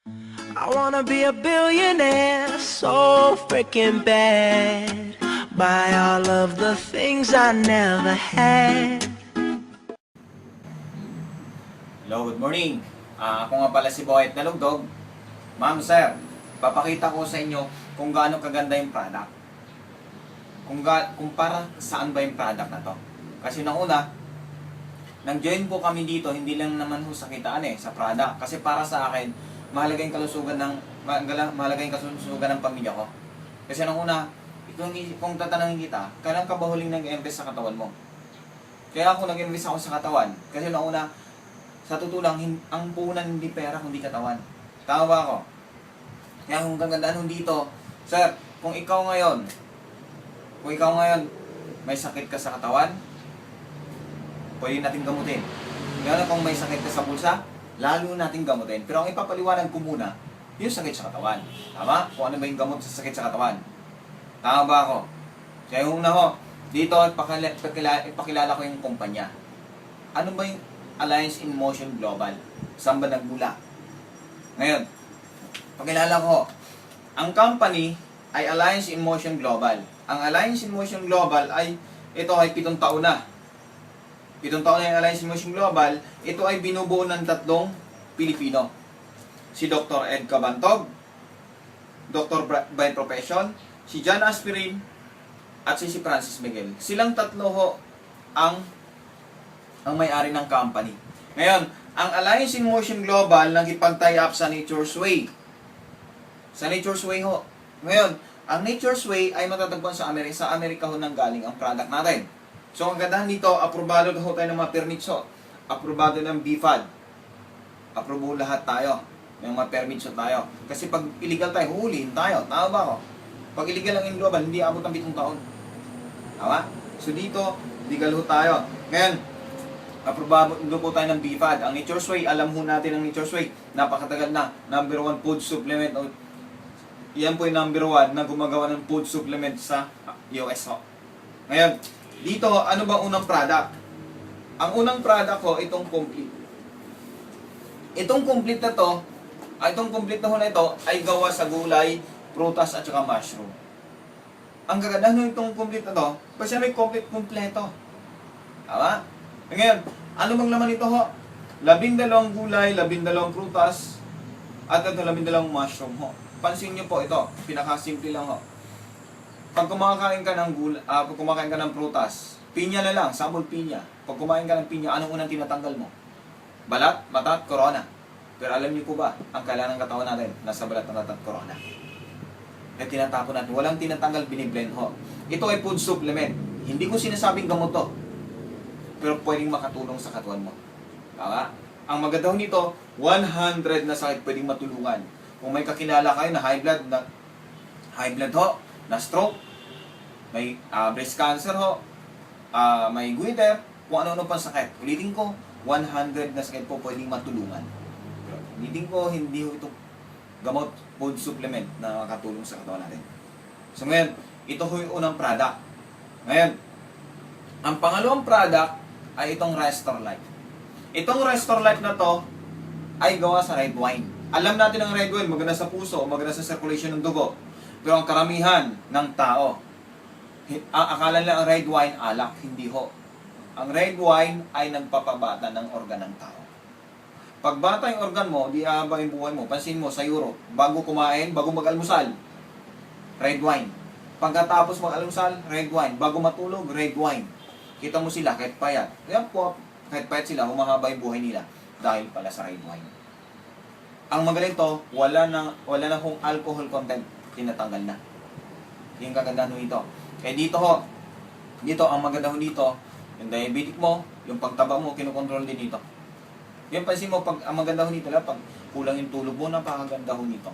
I wanna be a billionaire so freaking bad. Buy all of the things I never had. Hello, good morning. Ako nga pala si Boyet na Lugdog. Ma'am, sir, papakita ko sa inyo kung gaano kaganda yung product. Kung para saan ba yung product na to. Kasi nauna, nag-join po kami dito, hindi lang naman ho sa kitaan sa product. Kasi para sa akin, mahalaga yung kalusugan ng pamilya ko. Kasi nauna, kung tatanungin kita, kailan ka ba huling nag-invest sa katawan mo? Kaya ako nag-invest ako sa katawan. Kasi nauna, sa totoo lang, ang puhunan hindi pera, kundi katawan. Tama ba ako? Kaya kung kagandaan ho dito, sir, kung ikaw ngayon may sakit ka sa katawan, pwede natin gamutin. Kaya kung may sakit ka sa bulsa, lalo natin gamutin. Pero ang ipapaliwanag ko muna, yung sakit sa katawan. Tama? Kung ano ba yung gamot sa sakit sa katawan. Tama ba ako? Kaya una ho, dito ipakilala ko yung kumpanya. Ano ba yung Alliance in Motion Global? Saan ba nagmula? Ngayon, pakilala ko, ang company ay Alliance in Motion Global. Ang Alliance in Motion Global ito ay 7 taon na. 7 taon na yung Alliance in Motion Global. Ito ay binubuo ng 3 Pilipino. Si Dr. Ed Cabantog, Dr. by profession, si John Aspirin, at si Francis Miguel. Silang 3 ho ang may-ari ng company. Ngayon, ang Alliance in Motion Global nagipag-tie up sa Nature's Way. Sa Nature's Way ho. Ngayon, ang Nature's Way ay matatagpuan sa Amerika. Sa Amerika ho nang galing ang product natin. So, ang gandahan dito, aprobado ho tayo ng mga permits ho. Aprobado ng BFAD. Aprobo lahat tayo. May mga permits ho tayo. Kasi pag illegal tayo, huhulihin tayo. Tama ba ako? Pag illegal ang in global, hindi abot ng 7 taon. Tama? So, dito, legal ho tayo. Ngayon, aprobado po tayo ng BFAD. Ang Nature's Way, alam ho natin ang Nature's Way. Napakatagal na. Number 1 food supplement. Yan po yung number 1 na gumagawa ng food supplement sa US ho. Ngayon, dito, ano ba unang product? Ang unang product ho, itong complete. Itong complete na to, itong complete na ho na ito, ay gawa sa gulay, prutas, at saka mushroom. Ang kagandahan ho itong complete na to, kasi may complete kumpleto. Tama? Ngayon, ano bang laman ito ho? 12 gulay, 12 prutas, at 12 mushroom ho. Pansin nyo po ito, pinakasimple lang ho. Pag kumakain ka ng prutas, pinya na lang, sample pinya. Pag kumain ka ng pinya, anong unang tinatanggal mo? Balat, mata, corona. Pero alam niyo po ba, ang kailangan ng katawan natin, nasa balat, mata, corona. Kaya tinatapon natin, walang tinatanggal, biniblend ho. Ito ay food supplement. Hindi ko sinasabing gamot to, pero pwedeng makatulong sa katawan mo. Tama? Ang maganda ho nito, 100 na sakit pwedeng matulungan. Kung may kakilala kayo na high blood ho, na stroke, may breast cancer ho, may goiter, kung ano-ano pang sakit. Ulitin ko, 100 na sakit po pwedeng matulungan. Pero ulitin ko, hindi ho ito gamot, food supplement na makatulong sa katawan natin. So ngayon, ito ho yung unang product. Ngayon, ang pangalawang product ay itong Restore Life. Itong Restore Life na to ay gawa sa red wine. Alam natin ang red wine, maganda sa puso, maganda sa circulation ng dugo. Pero ang karamihan ng tao, akala nila ang red wine alak, hindi ho. Ang red wine ay nagpapabata ng organ ng tao. Pag bata yung organ mo, di ahaba yung buhay mo. Pansin mo sa Europe, bago kumain, bago mag-almusal, red wine. Pagkatapos mag-almusal, red wine. Bago matulog, red wine. Kita mo sila, kahit payat. Kaya po, kahit payat sila, humahaba yung buhay nila dahil pala sa red wine. Ang magaling to, wala na kung alcohol content, tinatanggal na. Yung kagandahan ho ito. Kaya dito ang maganda ho dito, yung diabetic mo, yung pagtaba mo, kinukontrol din dito. Yung pansin mo, ang maganda ho nito, pag kulang yung tulog mo, napakaganda ho nito.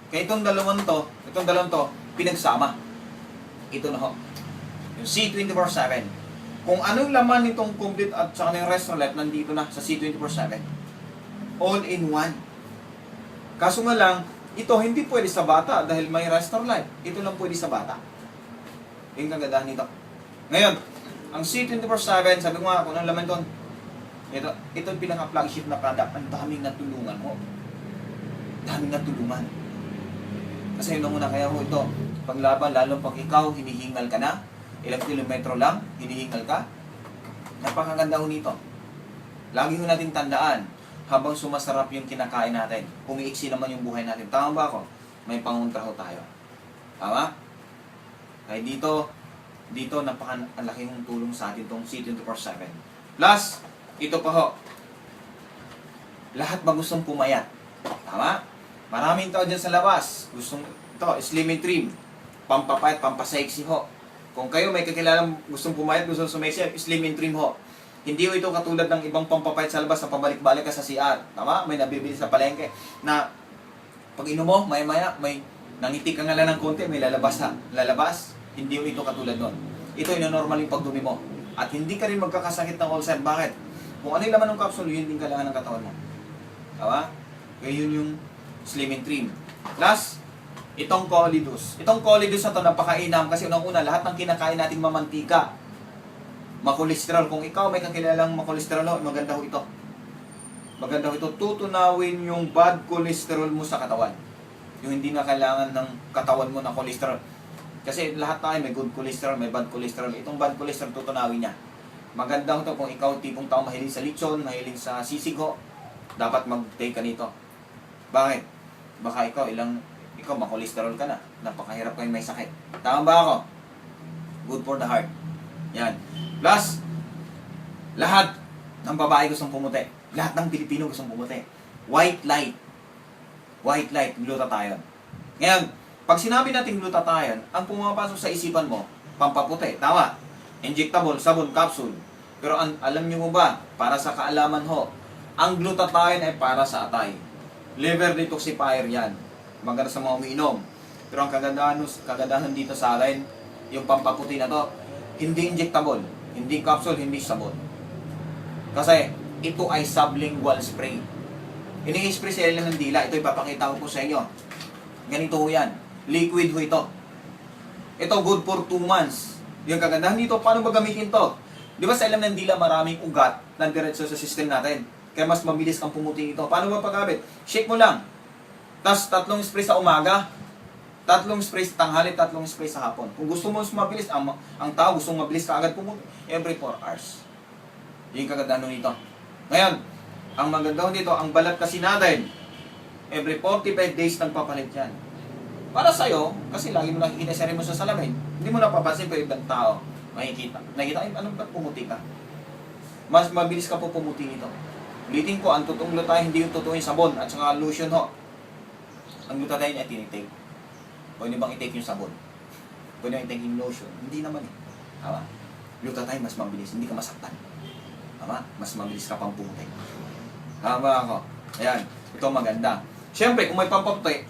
Kaya itong dalawang to, pinagsama. Ito na ho. Yung C24/7. Kung anong laman nitong complete at saka yung Restore Life, nandito na sa C24/7. All in one. Kaso nga lang, ito hindi pwede sa bata dahil may Restore Life. Ito lang pwede sa bata. Yung kagandahan nito. Ngayon, ang C24/7, sabi ko nga kung anong laman doon. Ito yung pinaka-flagship na product. Ang daming natulungan mo. daming natulungan. Kasi yun ang una, kaya ho ito, paglaban, lalo pag ikaw, hinihingal ka na, ilang kilometro lang, hinihingal ka, napakaganda ho nito. Lagi ho natin tandaan, habang sumasarap yung kinakain natin, umiiksi naman yung buhay natin. Tama ba ako? May panguntra ho tayo. Tama? Kaya dito napakalaking tulong sa atin itong C24/7. Plus, ito pa ho, lahat ba gustong pumayat? Tama? Maraming tao dyan sa labas, gustong ito, slim and trim, pampapayat, pampasexy ho. Kung kayo may kakilalang gustong pumayat, gustong sumexy, slim and trim ho. Hindi ho ito katulad ng ibang pampapayat sa labas na pabalik-balik ka sa CR. Tama? May nabibili sa palengke na pag inom mo, maya-maya, may nangiti ka nga lang ng konti, may lalabas ha. Lalabas, hindi ho ito katulad nun. Ito yung normal yung pagdumi mo. At hindi ka rin magkakasakit ng ulcer. Bakit? Kung ano yung laman ng capsule, yun din kailangan ng katawan mo. Tama? Kaya yun yung slim and trim. Plus, itong Colidus. Itong Colidus na ito, napakainam kasi unang-una, lahat ng kinakain nating mamantika, makolesterol. Kung ikaw may kakilalang makolesterol, maganda ho ito. Maganda ho ito. Tutunawin yung bad cholesterol mo sa katawan. Yung hindi na kailangan ng katawan mo ng cholesterol. Kasi lahat tayo may good cholesterol, may bad cholesterol. Itong bad cholesterol, tutunawin niya. Maganda ho ito kung ikaw tipong tao mahilig sa lechon, mahilig sa sisig ho, dapat mag-take ka nito. Bakit? Baka ikaw makolesterol ka na. Napakahirap kayo may sakit. Tama ba ako? Good for the heart. Yan. Plus, lahat ng babae gustong pumuti. Lahat ng Pilipino gustong pumuti. White light. White light, glutathione. Ngayon, pag sinabi natin glutathione, ang pumapasok sa isipan mo, pampaputi. Tama. Injectable, sabon, capsule. Pero alam nyo mo ba, para sa kaalaman ho, ang glutathione ay para sa atay. Liver detoxifier yan. Maganda sa mga umiinom. Pero ang kagandahan dito sa akin, yung pampaputi na to, hindi injectable, hindi capsule, hindi sabon. Kasi ito ay sublingual spray. Ini-spray sa ilalim ng dila. Ito ipapakita ko po sa inyo. Ganito ho yan. Liquid ho ito. Ito good for 2 months. Yung kagandahan dito, paano ba gamitin to? Di ba sa ilalim ng dila maraming ugat na diretso sa system natin? Kaya mas mabilis kang pumuti ito. Paano ba paggamit? Shake mo lang. Tapos 3 spray sa umaga, 3 spray sa tanghali, 3 spray sa hapon. Kung gusto mo mas mabilis, ang tao gusto mabilis ka agad pumuti, every 4 hours. Yung kagandahan nito. Ngayon, ang maganda dito, ang balat kasi natin, every 45 days nagpapalit yan. Para sa'yo, kasi lagi mo nakikita sa rin mo sa salamin, hindi mo napapansin pero ibang tao, nakikita, ano ba't pumuti ka? Mas mabilis ka po pumuti nito. Ulitin ko, ang totoong glutathione, hindi yung totoong sabon at saka lotion ho. Ang glutathione ay tinitake. Pwede bang i-take yung sabon? Pwede bang i-take yung lotion? Hindi naman eh. Tama? Glutathione mas mabilis, hindi ka masaktan. Tama? Mas mabilis ka pang pumuti. Tama ako. Ayan, ito maganda. Siyempre, kung may pampaputi,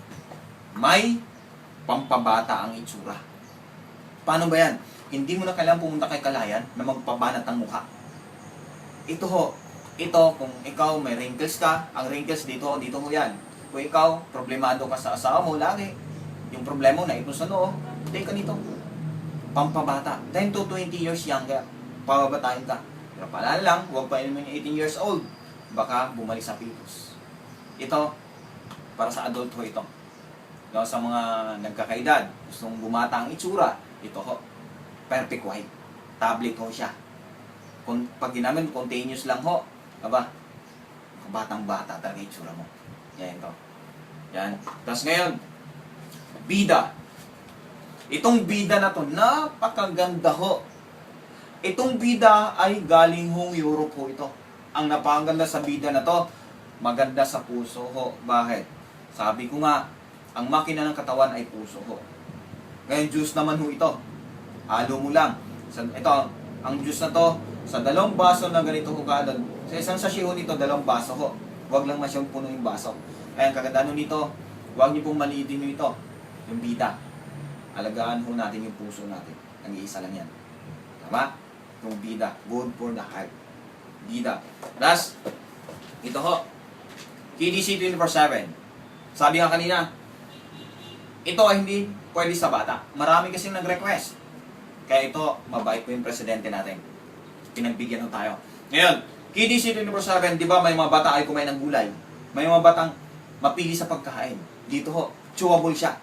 may pampabata ang itsura. Paano ba yan? Hindi mo na kailangan pumunta kay Kalayan na magpabanat ang mukha. Ito, kung ikaw may wrinkles ka, ang wrinkles dito mo yan. Kung ikaw, problemado ka sa asawa mo, lagi. Yung problema mo na ito sa noo, take ka nito. Pampabata. 10 to 20 years younger, pababatain ka. Pero paalala lang, huwag pa inumin yung 18 years old. Baka bumalik sa fetus. Ito, para sa adult ho ito. Sa mga nagkakaedad, gustong bumata ang itsura, ito ho. Perfect white. Tablet ho siya. Kung pag ginamit, continuous lang ho. Aba, batang-bata talaga itsura mo. Yan ito. Yan. Tapos ngayon, bida. Itong bida na to, napakaganda ho. Itong bida ay galing hong Europe ho ito. Ang napakaganda sa bida na to, maganda sa puso ho. Bakit? Sabi ko nga, ang makina ng katawan ay puso ho. Ngayon, juice naman ho ito. Halo mo lang. Ito, ang juice na to, sa 2 baso na ganito ho kada. Sa isang sachet ho nito, 2 baso ho. Huwag lang masyong puno yung baso. Kaya ang kagandahan ho nito, huwag niyo pong maliitin nyo ito. Yung bida. Alagaan ho natin yung puso natin. Nag-iisa lang yan. Tama? Yung bida. Good for the heart. Bida. Last, ito ho. KDC 24/7. Sabi nga kanina, ito ay hindi pwede sa bata. Marami kasi nag-request. Kaya ito, mabait po yung presidente natin. Pinagbigyan ho tayo. Ngayon, KDC 24/7, di ba may mga bata ay kumain ng gulay? May mga batang mapili sa pagkain. Dito ho, chewable siya.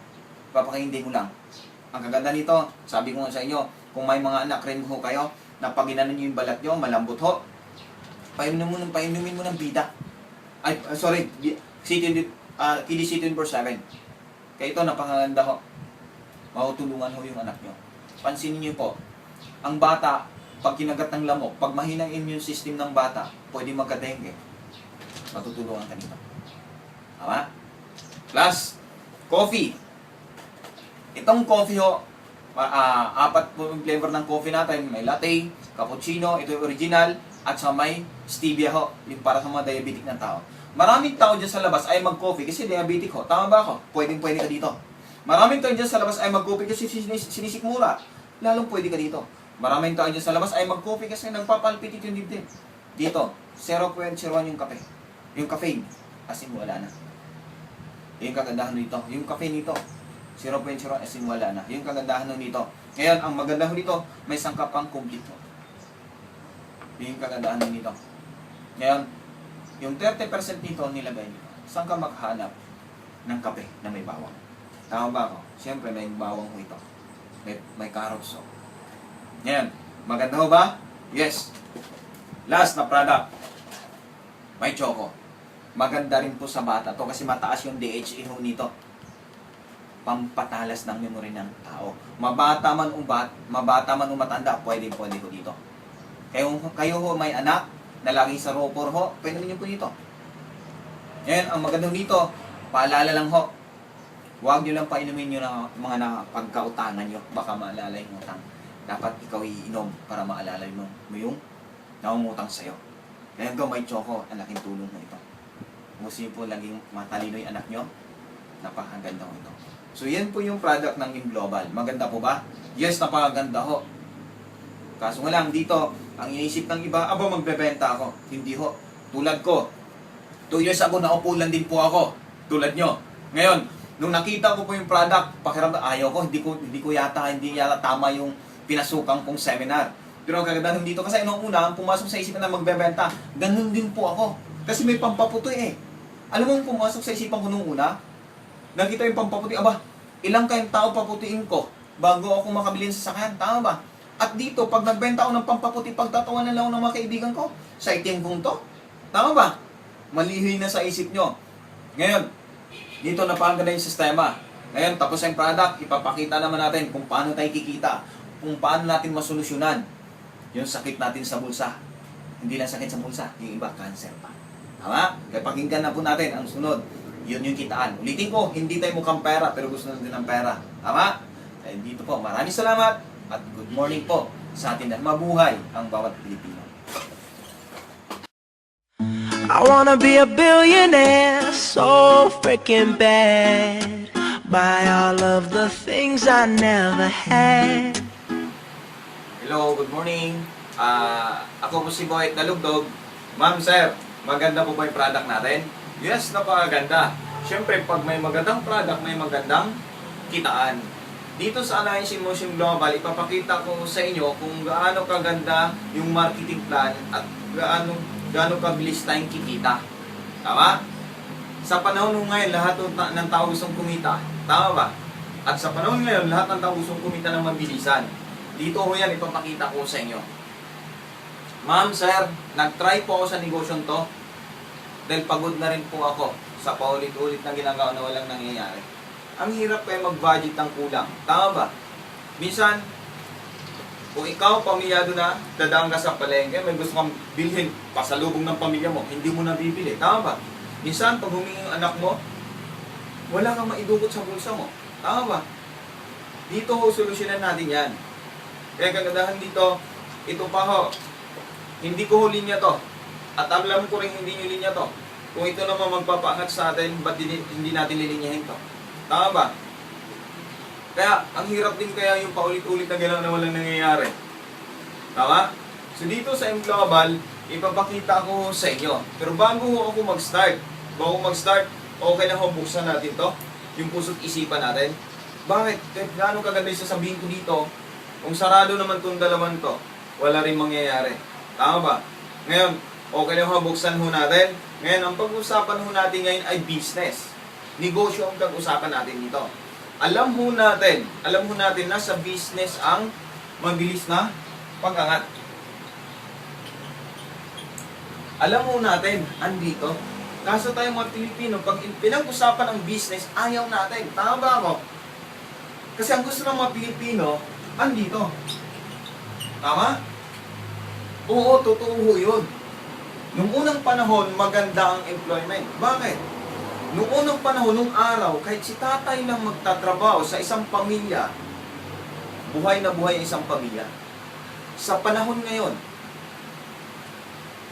Papakainin mo lang. Ang kaganda nito, sabi ko nga sa inyo, kung may mga anak rin ho kayo, na pag inanan nyo yung balat nyo, malambot ho, painumin mo ng bida. Ay, sorry, Kiddy City 7. Kaya ito, napakaganda ho. Mahutulungan ho yung anak nyo. Pansinin nyo po, ang bata, pag kinagat ng lamok, pag mahinang immune system ng bata, pwede magka-dengue. Matutulungan ka nito. Tama? Plus, coffee. Itong coffee ho, apat po yung flavor ng coffee natin. May latte, cappuccino, ito yung original, at sa may stevia ho, yung para sa mga diabetic na tao. Maraming tao dyan sa labas ay mag-coffee kasi diabetic ho. Tama ba ako? Pwede ka dito. Maraming tao dyan sa labas ay mag-coffee kasi sinisikmura. Lalong pwede ka dito. Maraming tao dyan sa labas ay mag-coffee kasi nagpapalpitit yung dibdib. Dito, 0.01 yung kape. Yung caffeine, as in wala na. Yung kagandahan nito. Yung caffeine nito, 0.01 as in wala na. Yung kagandahan nito. Ngayon, ang maganda nito, may sangkap pang complete ho. Yung kagandahan nito. Ngayon, yung 30% nito nilagay nyo. Saan ka maghanap ng kape na may bawang? Tama ba ako? Siyempre, may bawang ho ito. May carrots ho. Ngayon, maganda ho ba? Yes. Last na product. May choco. Maganda rin po sa bata to kasi mataas yung DHA ho nito. Pampatalas ng memory ng tao. Mabata man o matanda, pwede ho dito. Kayo ho may anak na laging sa ropor ho, pwede niyo po dito. Ngayon, ang maganda dito, paalala lang ho, huwag nyo lang painumin nyo ng mga pagkautangan nyo, baka maalala yung utang. Dapat ikaw iinom para maalala mo yung naungutang sa'yo. Kaya hanggang may choco, ang laking tulong na ito. Kung gusto nyo po laging matalino yung anak nyo, napakaganda ho ito. So yan po yung product ng Global. Maganda po ba? Yes, napakaganda ho. Kaso nga lang dito, ang iniisip ng iba, magbebenta ako. Hindi ho. Tulad ko, 2 years ago naupo lang din po ako. Tulad nyo. Ngayon, nung nakita ko po yung product, pakiramdam, ayaw ko, hindi yata tama yung pinasukan kong seminar. Pero ang kagandahan dito, kasi noong una, ang pumasok sa isipan na magbebenta, ganun din po ako. Kasi may pampaputoy eh. Alam mo yung pumasok sa isipan ko noong una, nakita yung pampaputoy, ilang kayong tao paputiin ko bago ako makabili ng sasakyan, tama ba? At dito, pag nagbenta ako ng pampaputi, pagtatawanan lang ako ng mga kaibigan ko, sa itim kong to, tama ba? Malihi na sa isip nyo. Ngayon, dito napakaganda yung sistema. Ngayon, tapos ang product, ipapakita naman natin kung paano tayo kikita, kung paano natin masolusyonan yung sakit natin sa bulsa. Hindi lang sakit sa bulsa, yung iba, cancer pa. Tama? Kaya pakinggan na po natin ang sunod. Yun yung kitaan. Ulitin ko, hindi tayo mukhang pera, pero gusto natin ng pera. Tama? Kaya dito po, maraming salamat at good morning po sa atin na mabuhay ang bawat Pilipino. I wanna be a billionaire, so freaking bad. Buy all of the things I never had. Hello, good morning. Ako po si Boy Dalugdog. Ma'am, sir, maganda po ba yung product natin? Yes, napakaganda. Siyempre, pag may magandang product, may magandang kitaan. Dito sa Alliance in Motion Global, ipapakita ko sa inyo kung gaano kaganda yung marketing plan at gaano kabilis tayong kikita. Tama? Sa panahon ngayon, lahat ng tao gustong kumita. Tama ba? At sa panahon ngayon, lahat ng tao gustong kumita ng mabilisan. Dito ho yan, ipapakita ko sa inyo. Ma'am, sir, nag-try po ako sa negosyong to dahil pagod na rin po ako sa paulit-ulit na ginagawa na walang nangyayari. Ang hirap kayo mag-budget ng kulang. Tama ba? Minsan, kung ikaw, pamilyado na, dadaan ka sa palengke, may gusto kang bilhin, pasalubong ng pamilya mo, hindi mo na bibili. Tama ba? Minsan, pag humingi yung anak mo, wala kang maidugot sa bulsa mo. Tama ba? Dito ho, solusyonan natin yan. Kaya kagandahan dito, ito pa ho, hindi ko ho linya to. At alam ko rin hindi nyo linya to. Kung ito naman magpapaangat sa atin, ba't hindi natin lilinyahin to? Tama ba? Kaya, ang hirap din kaya yung paulit-ulit na gano'n na walang nangyayari. Tama? So dito sa Global, ipapakita ko sa inyo. Pero bago ako mag-start, okay na ho, buksan natin to. Yung puso't isipan natin. Bakit? Gaano kaganda yung sasabihin ko dito, kung sarado naman itong dalaman to, wala rin mangyayari. Tama ba? Ngayon, Okay lang ho, buksan ho natin. Ngayon, ang pag-usapan ho natin ngayon ay business. Negosyo ang pag-usapan natin dito. Alam ho natin na sa business ang mabilis na pag-angat. Alam ho natin, andito. Kaso tayo mga Pilipino, pag pinag-usapan ang business, ayaw natin. Tama ba ako? Kasi ang gusto ng mga Pilipino, andito. Tama? Oo, totoo ho yun. Nung unang panahon, maganda ang employment. Bakit? Nung unang panahon, nung araw, kahit si tatay lang magtatrabaho sa isang pamilya, buhay na buhay ang isang pamilya. Sa panahon ngayon,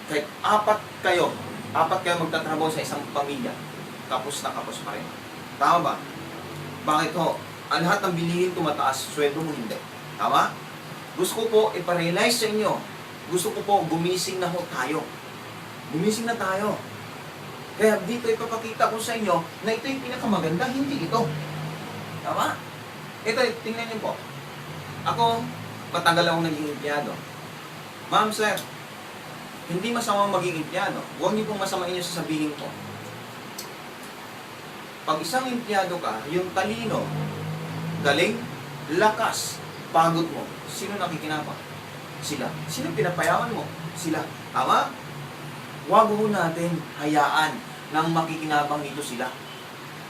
kahit apat kayo magtatrabaho sa isang pamilya, kapos na kapos pa rin. Tama ba? Bakit ho? Ang lahat ng bilihin tumataas, sweldo mo hindi. Tama? Gusto ko po iparealize sa inyo. Gusto ko po gumising na ho tayo. Gumising na tayo. Kaya dito ipapakita ko sa inyo na ito yung pinakamaganda, hindi ito. Tama? Ito, tingnan niyo po. Ako, matagal akong naging empleyado. Ma'am, sir, hindi masama maging empleyado. Huwag niyo pong masamain yung sasabihin ko. Pag isang empleyado ka, yung talino, galing, lakas, pagod mo, sino nakikinabang? Sila. Sino pinapayaman mo? Sila. Tama? Huwag ho natin hayaan nang makikinabang nito sila.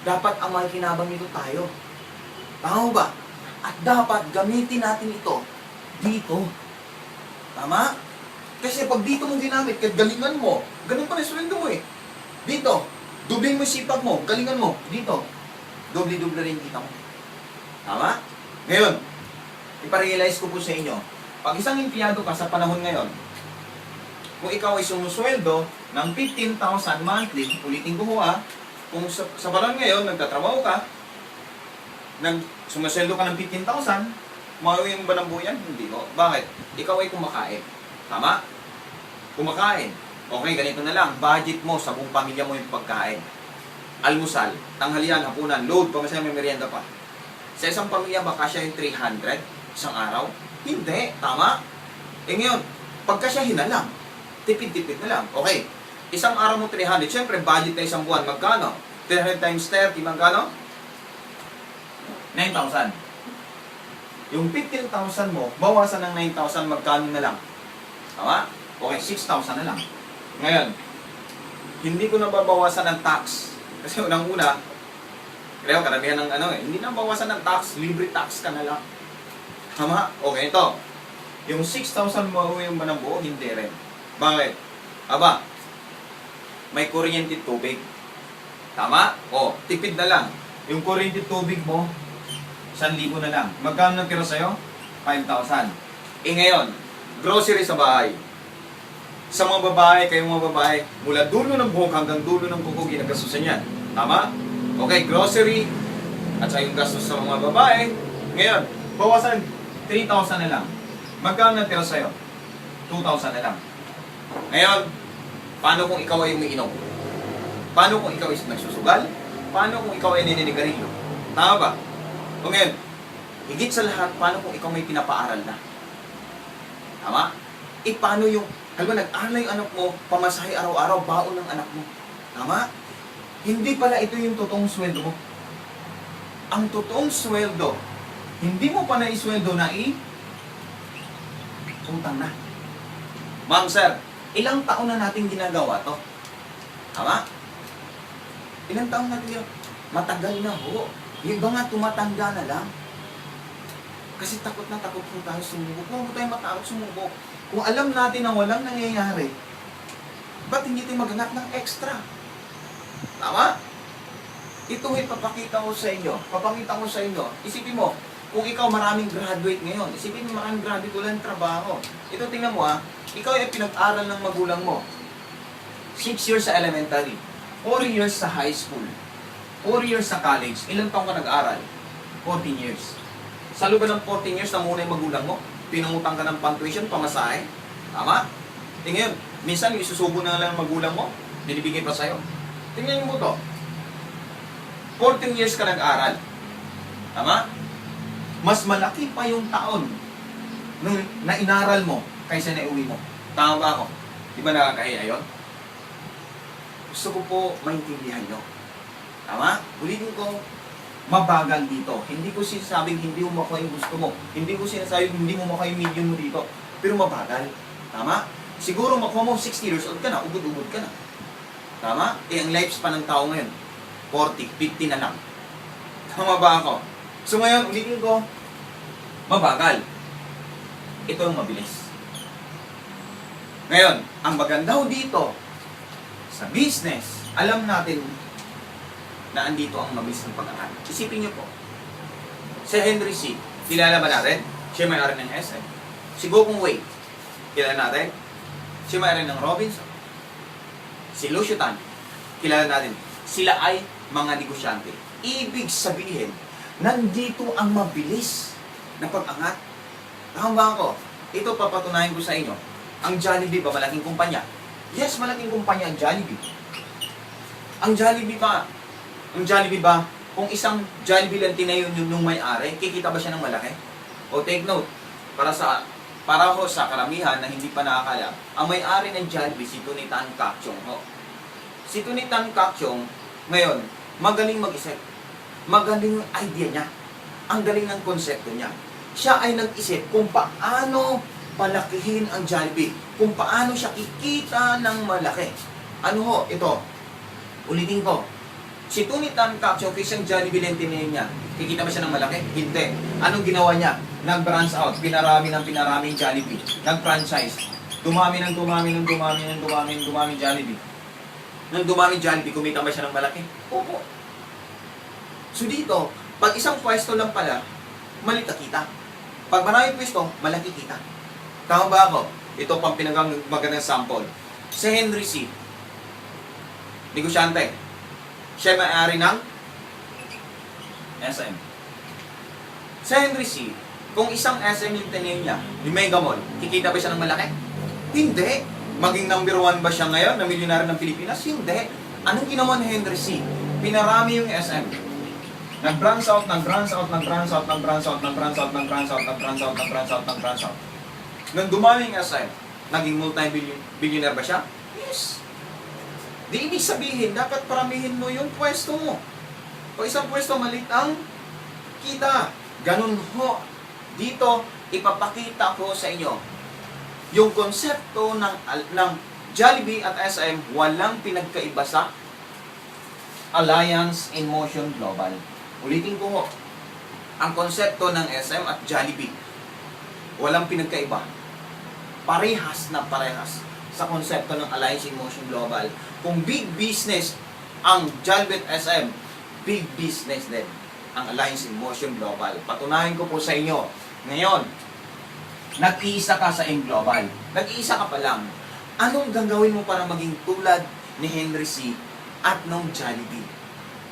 Dapat ang makikinabang nito tayo. Tama ba? At dapat gamitin natin ito dito. Tama? Kasi pag dito mo ginamit, kahit galingan mo, ganun pa rin sweldo mo eh. Dito, dubling mo sipag mo, galingan mo, dito. Doble-doble rin kita mo. Tama? Ngayon, iparealize ko po sa inyo, pag isang empleyado ka sa panahon ngayon, kung ikaw ay sumusweldo ng 15,000 monthly, ulitin ko ho kung sa panahon ngayon, nagtatrabaho ka, sumusweldo ka ng 15,000, mauwi mo ba ng buyan? Hindi ho. Bakit? Ikaw ay kumakain. Tama? Kumakain. Okay, ganito na lang. Budget mo sa buong pamilya mo yung pagkain. Almusal, tanghalian, hapunan, load, pamasahe, may merienda pa. Sa isang pamilya, baka siya yung 300 isang araw? Hindi. Tama? Eh ngayon, pagka siya hinalang, tipid-tipid na lang. Okay, isang araw mo 300. Siyempre, budget na isang buwan. Magkano? 300 times 30, magkano? 9,000. Yung 15,000 mo, bawasan ng 9,000, magkano na lang? Tama? Okay, 6,000 na lang. Ngayon, hindi ko nababawasan ng tax. Kasi unang-una, kaya karamihan ng hindi na bawasan ng tax, libre tax ka na lang. Tama? Okay, ito. Yung 6,000 mo yung ba ng buo? Hindi rin. Bakit? Aba, may kuryente tubig. Tama? O, tipid na lang. Yung kuryente tubig mo, 1,000 na lang. Magkano natira sa'yo? 5,000. Eh ngayon, grocery sa bahay. Sa mga babae, kayong mga babae, mula dulo ng buhok hanggang dulo ng kuko, ginagastusan yan. Tama? Okay, grocery, at sa yung gastos sa mga babae. Ngayon, bawasan 3,000 na lang. Magkano natira sa'yo? 2,000 na lang. Ngayon, paano kung ikaw ay umiinom? Paano kung ikaw ay nagsusugal? Paano kung ikaw ay nininigarilyo? Tama ba? O ngayon, higit sa lahat, paano kung ikaw may pinapaaral na? Tama? Eh, paano yung, nag-aaral yung anak mo, pamasahe araw-araw, baon ng anak mo. Tama? Hindi pala ito yung totoong sweldo mo. Ang totoong sweldo, hindi mo pa na-isweldo na utang na. Ma'am, sir, ilang taon na natin ginagawa to? Tama? Ilang taon natin ginagawa? Matagal na ho. Yung iba nga tumatanda na lang. Kasi takot na takot po tayo sumubok. Huwag mo tayo matakot sumubok. Kung alam natin na walang nangyayari, ba't hindi tayo maghanap ng extra? Tama? Ito ipapakita ko sa inyo. Papakita ko sa inyo. Isipin mo, kung ikaw maraming graduate ngayon, isipin mo maraming graduate, walang trabaho. Ito tingnan mo ikaw ay pinag-aral ng magulang mo. 6 years sa elementary, 4 years sa high school, 4 years sa college. Ilang taong ka nag-aral? 14 years. Sa loob ng 14 years na muna yung magulang mo, pinangutang ka ng pang-tuition, pamasahe. Tama? Tingnan, minsan isusubo na lang ng magulang mo, binibigay pa sa'yo. Tingnan mo to. 14 years ka nag-aral. Tama? Mas malaki pa yung taon nung na-inaral mo kaysa na-uwi mo. Tama ba ako? Di ba nakakahiya yun? Gusto ko po maintindihan nyo. Tama? Ulitin ko, mabagal dito. Hindi ko sinasabing hindi mo makuha yung gusto mo. Hindi ko sinasabing hindi mo makuha yung medium mo dito. Pero mabagal. Tama? Siguro makuha mo 60 years old ka na, ubod-ubod ka na. Tama? Eh, ang lifespan ng tao ngayon, 40, 50 na lang. Tama ba ako? So ngayon, ulitin ko, mabagal. Ito yung mabilis. Ngayon, ang maganda ho dito, sa business, alam natin na andito ang mabilis ng pag-angat. Isipin niyo po, si Henry C., kilala ba natin? Siya may-ari ng SM. Si Gokong Wei, kilala natin? Siya may-ari ng Robinson. Si Lucio Tan, kilala natin. Sila ay mga negosyante. Ibig sabihin, nandito ang mabilis na pag-angat. Tama ba ako? Ito papatunayan ko sa inyo. Ang Jollibee ba malaking kumpanya? Yes, malaking kumpanya ang Jollibee. Ang Jollibee ba, kung isang Jollibee lang tinayo nung may-ari, kikita ba siya ng malaki? O take note, para ho sa karamihan na hindi pa nakakala, ang may-ari ng Jollibee, si Tony Tan Kacchong ho. Si Tony Tan Kacchong, ngayon, magaling mag-isip. Magaling yung idea niya. Ang galing ng konsepto niya. Siya ay nag-isip kung paano palakihin ang Jollibee. Kung paano siya kikita ng malaki. Ano ho, ito. Ulitin ko. Si Tony Tan Kacchong, isang Jollibee lang tinayin niya. Kikita ba siya ng malaki? Hindi. Anong ginawa niya? Nag-branch out. Pinarami yung Jollibee. Nag-franchise. Dumami Jollibee. Nang dumami Jollibee, kumita ba siya ng malaki? Opo. So dito, pag isang pwesto lang pala, maliit na kita. Pag maraming pwesto, malaki kita. Tama ba ako? Ito pang magandang sample. Si Henry C., negosyante. Siya may-ari ng SM. Si Henry C., kung isang SM yung tinayin niya, yung Mega Mall, kikita ba siya ng malaki? Hindi. Maging number 1 ba siya ngayon na milyonaryo ng Pilipinas? Hindi. Anong ginawa ni Henry C.? Pinarami yung SM. Nag-branch out. Nang dumami yung SM, naging multi-billionaire ba siya? Yes. Di ibig sabihin, dapat paramihin mo yung pwesto mo. O isang pwesto, maliit ang kita. Ganun ho. Dito, ipapakita ko sa inyo yung konsepto ng Jollibee at SM walang pinagkaiba sa Alliance in Motion Global. Ulitin ko ho, ang konsepto ng SM at Jollibee walang pinagkaiba. Parehas na parehas sa konsepto ng Alliance in Motion Global. Kung big business ang Jollibee at SM, big business din ang Alliance in Motion Global. Patunayan ko po sa inyo. Ngayon, nag-iisa ka sa M-Global. Nag-iisa ka pa lang. Anong gagawin mo para maging tulad ni Henry C. at nung Jollibee?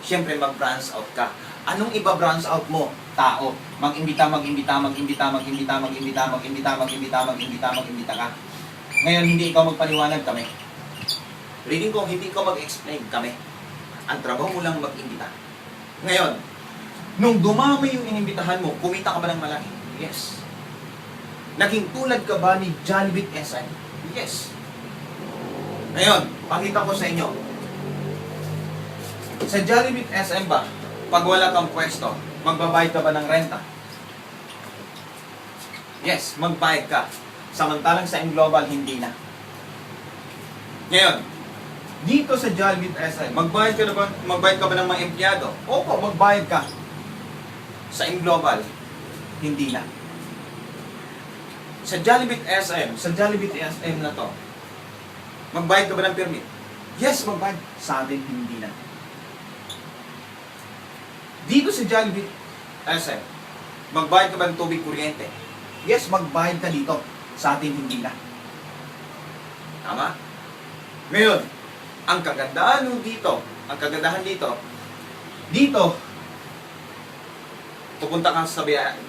Siyempre, mag-branch out ka. Anong iba-branch out mo? Tao. Mag-imbita ka. Ngayon, hindi ikaw magpaliwanag, kami. Reading ko, hindi ikaw mag-explain, kami. Ang trabaho mo lang mag-imbita. Ngayon, nung dumami yung inimbitahan mo, kumita ka ba ng malaki? Yes. Naging tulad ka ba ni Jollibee SM? Yes. Ngayon, pakita ko sa inyo. Sa Jollibee SM ba, pag wala kang pwesto, magbabayad ka ba ng renta? Yes, magbayad ka. Samantalang sa M-Global, hindi na. Ngayon, dito sa Jollibee SM, magbayad ka ba ng mga empleyado? Opo, magbayad ka. Sa M-Global, hindi na. Sa Jollibee SM na to, magbayad ka ba ng permit? Yes, magbayad. Sa atin, hindi na. Dito sa Jollibee SM, magbayad ka ba ng tubig kuryente? Yes, magbayad ka dito. Sa atin, hindi na. Tama? Ngayon, ang kagandahan dito, pupunta ka sa BIR,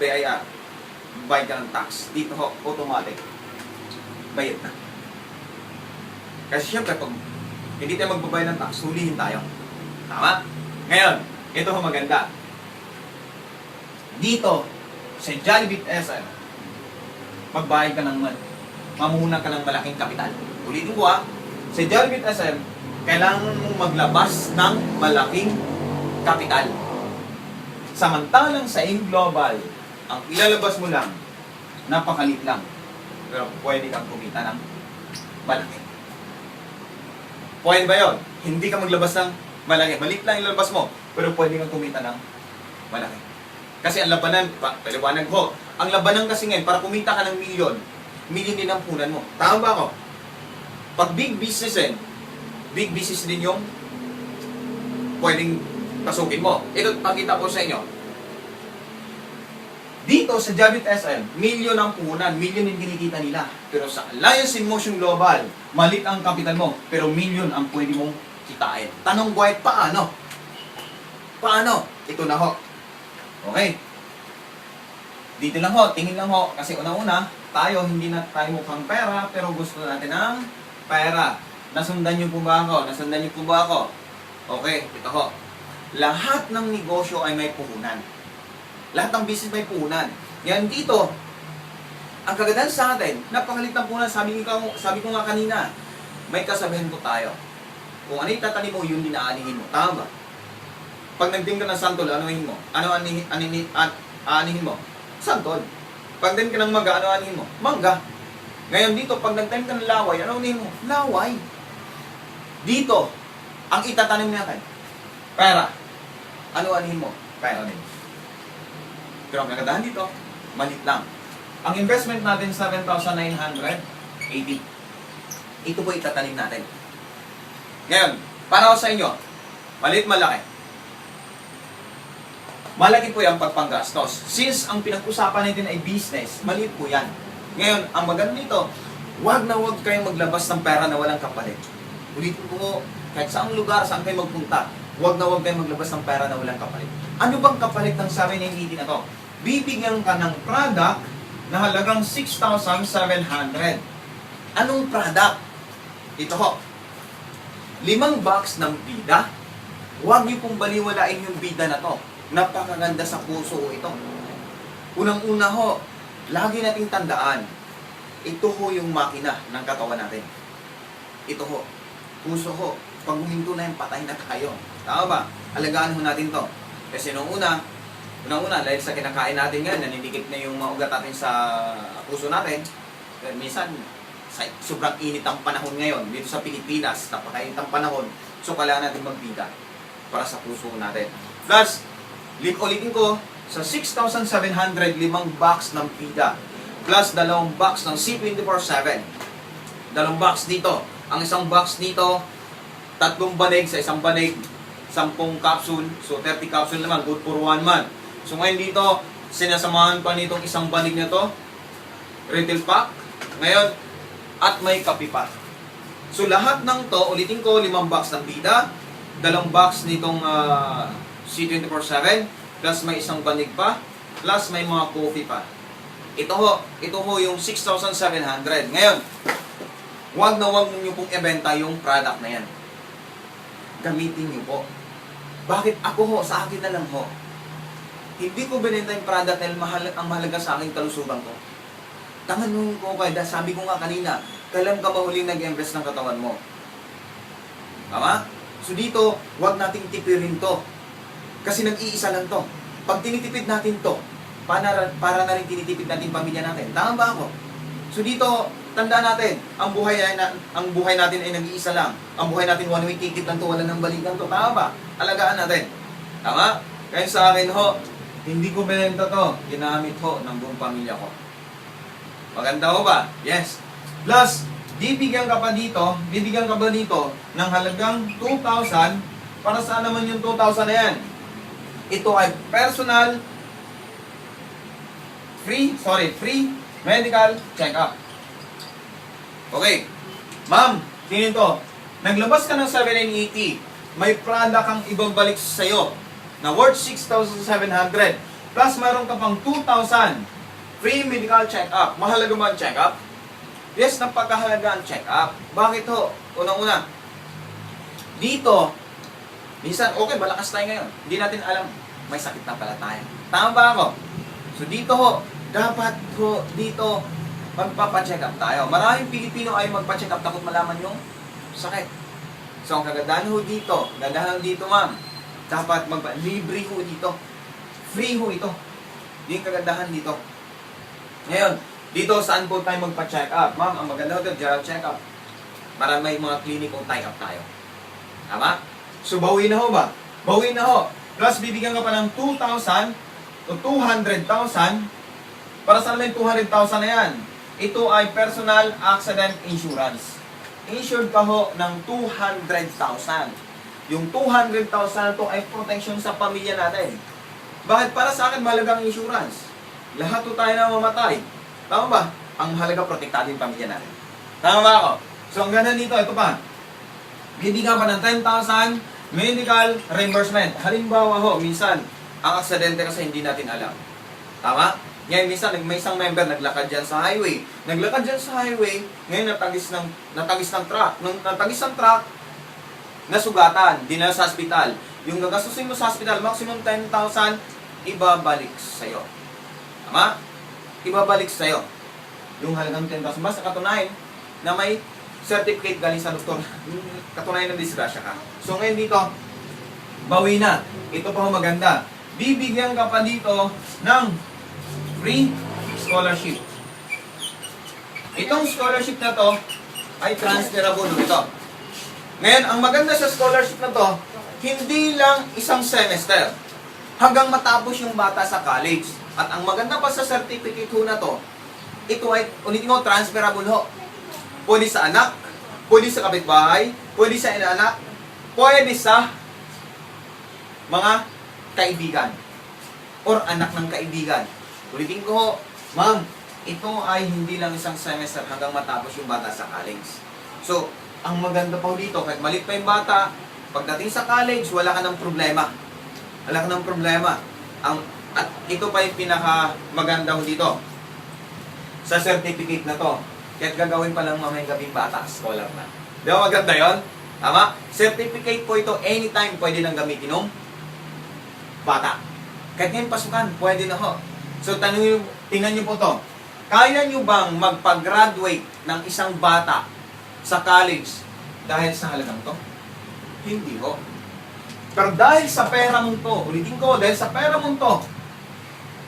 bayad ka ng tax. Dito ho, automatic. Bayad na. Kasi syempre, pag hindi tayo magbabayad ng tax, hulihin tayo. Tama? Ngayon, ito ho maganda. Dito, sa Jollibee SM, magbayad ka ng mamuna ka ng malaking kapital. Ulitin ko sa Jollibee SM, kailangan mong maglabas ng malaking kapital. Samantalang sa Global, ang ilalabas mo lang, napakalit lang. Pero pwede kang kumita ng malaki. Pwede ba yun? Hindi ka maglabas ng malaki. Maliit lang ilalabas mo, pero pwede kang kumita ng malaki. Kasi ang labanan, paliwanag ho, ang labanan kasi ngayon, para kumita ka ng milyon din ang punan mo. Tama ba ako? Pag big business din yung pwedeng pasukin mo. Ito, pakita ko sa inyo. Dito sa Jollibee SM, milyon ang puhunan, milyon yung kinikita nila. Pero sa Alliance in Motion Global, malit ang kapital mo, pero milyon ang pwede mong kitain. Tanong White, paano? Paano? Ito na ho. Okay. Dito lang ho, tingin lang ho. Kasi una-una, tayo, hindi na tayo mukhang pera, pero gusto natin ng pera. Nasundan niyo po ba ako? Nasundan niyo po ba ako? Okay, ito ho. Lahat ng negosyo ay may puhunan. Lahat ng business may puhunan. Yan dito, ang kagandahan sa atin, napakalit ng puhunan. Sabi ko nga kanina, may kasabihan po tayo. Kung ano itatanim mo, yun din aanihin mo. Tama ba? Pag nagdim ka ng santol, anuhin mo? Ano aanihin mo? Santol. Pag nagdim ka ng mangga, ano aanihin mo? Mangga. Ngayon dito, pag nagtanim ka ng laway, ano aanihin mo? Laway. Dito, ang itatanim natin, pera. Ano aanihin mo? Pera din. Pero ang kagandahan dito, malit lang. Ang investment natin, 7,980. Ito po itatanim natin. Ngayon, para sa inyo, malit malaki. Malaki po yung pagpanggastos. Since ang pinag-usapan natin ay business, maliit po yan. Ngayon, ang maganda nito, huwag na huwag kayong maglabas ng pera na walang kapalit. Ulitin po, kahit saang lugar, saan kayo magpunta, huwag na huwag kayong maglabas ng pera na walang kapalit. Ano bang kapalit ng 7,980 na to? Bibigyan ka ng product na halagang 6,700. Anong product? Ito ho. 5 box ng bida. Huwag niyo pong baliwalain yung bida na to. Napakaganda sa puso ito. Unang-una ho, lagi nating tandaan, ito ho yung makina ng katawan natin. Ito ho, puso ho. Pag huminto na yung patay na tayo. Tama ba? Alagaan ho natin to. Kasi unang-una, dahil sa kinakain natin ngayon, nanindikit na yung mga ugat natin sa puso natin. Minsan, sobrang init ang panahon ngayon. Dito sa Pilipinas, napakainit ang panahon. So, kailangan natin magbida para sa puso natin. Plus, ulitin ko, sa 6,700, 5 box ng pida. Plus, 2 box ng C24/7. 2 box dito. Ang isang box dito, 3 banig sa isang banig. 10 capsule. So, 30 capsule naman. Good for 1 month. So, ngayon dito, sinasamahan pa nitong isang banig na to. Retail pack. Ngayon, at may kape pa. So, lahat ng to, ulitin ko, 5 box ng bida. 2 box nitong C24/7. Plus, may isang banig pa. Plus, may mga coffee pa. Ito ho yung 6,700. Ngayon, huwag na huwag nyo pong ibenta yung product na yan. Gamitin nyo po. Bakit ako ho? Sa akin na lang ho. Hindi ko binenta yung product dahil ang mahalaga sa aking kalusugan ko. Tanganin ko kayo, sabi ko nga kanina, kailan ka ba huling nag-invest ng katawan mo? Tama? So dito, huwag nating tipirin to. Kasi nag-iisa lang to. Pag tinitipid natin to, para na rin tinitipid natin pamilya natin. Tama ba ako? So dito, tandaan natin, ang buhay natin ay nag-iisa lang. Ang buhay natin one way ticket lang to, wala nang balikan to. Tama ba? Alagaan natin. Tama? Kaya sa akin ho, hindi ko binenta to. Ginamit ho ng buong pamilya ko. Maganda ho ba? Yes. Plus, bibigyan ka ba dito ng halagang 2,000. Para saan naman yung 2,000 na yan? Ito ay personal free medical check-up. Okay. Ma'am, tingin to. Naglabas ka ng 7,980. May product kang ibabalik sa'yo na worth 6,700. Plus, mayroon ka pang 2,000. Free medical check-up. Mahalaga ba ang check-up? Yes, napakahalaga ang check-up. Bakit ho? Unang-una, dito, minsan, okay, malakas tayo ngayon. Hindi natin alam, may sakit na pala tayo. Tama ba ako? So dito ho, dapat ho, dito, magpapacheck up tayo. Maraming Pilipino ay magpa-check up takot malaman yung sakit. So, ang kagandahan ho dito, ma'am, dapat libre ho dito. Free ho ito. Yung kagandahan dito. Ngayon, dito saan po tayo magpa-check up? Ma'am, ang maganda ho dito, general check up. Marami mga clinic o tie up tayo. Tama? So, bawi na ho ba? Bawi na ho. Plus, bibigyan ka pa ng 2,000 o 200,000. Para sa namin 200,000 na yan. Ito ay personal accident insurance. Insured ka ho ng 200,000. Yung 200,000 na to ay protection sa pamilya natin. Bakit? Para sa akin, mahalagang insurance. Lahat to tayo na mamatay. Tama ba? Ang mahalaga, protektado yung pamilya natin. Tama ba ako? So, ang ganda dito, ito pa. Bibigyan pa ng 10,000 medical reimbursement. Halimbawa ho, minsan, ang aksidente kasi hindi natin alam. Tama? Ngayon, minsan, may isang member naglakad dyan sa highway. Naglakad dyan sa highway, ngayon natagis ng truck. Nung natagis ng truck, nasugatan, dinala sa hospital. Yung nagastusin mo sa hospital, maximum 10,000, ibabalik sa'yo. Tama? Ibabalik sa'yo. Yung halagang 10,000. Basta katunayan na may certificate galing sa doktor. Katunayan na disgrasya ka. So ngayon dito, bawi na. Ito pa ho maganda. Bibigyan ka pa dito ng free scholarship. Itong scholarship na to ay transferable ito. Ngayon, ang maganda sa scholarship na to, hindi lang isang semester. Hanggang matapos yung bata sa college. At ang maganda pa sa certificate ho na to, ito ay, ulitin ko, transferable ho. Pwede sa anak, pwede sa kapitbahay, pwede sa inaanak, pwede sa mga kaibigan or anak ng kaibigan. Ulitin ko ho, ma'am, ito ay hindi lang isang semester hanggang matapos yung bata sa college. So, ang maganda pa dito, kahit malit pa yung bata, pagdating sa college, wala ka ng problema. Wala ka ng problema. At ito pa yung pinaka maganda ho dito. Sa certificate na to, kahit gagawin pa lang mamayang gabing bata, scholar na. Di ba maganda yun? Tama? Certificate po ito, anytime pwede nang gamitin ng bata. Kahit ngayon pasukan, pwede na ho. So, tingnan nyo po to. Kaya nyo bang magpag-graduate ng isang bata sa college dahil sa halagang to? Hindi ho. Pero dahil sa pera mong to, ulitin ko, dahil sa pera mong to,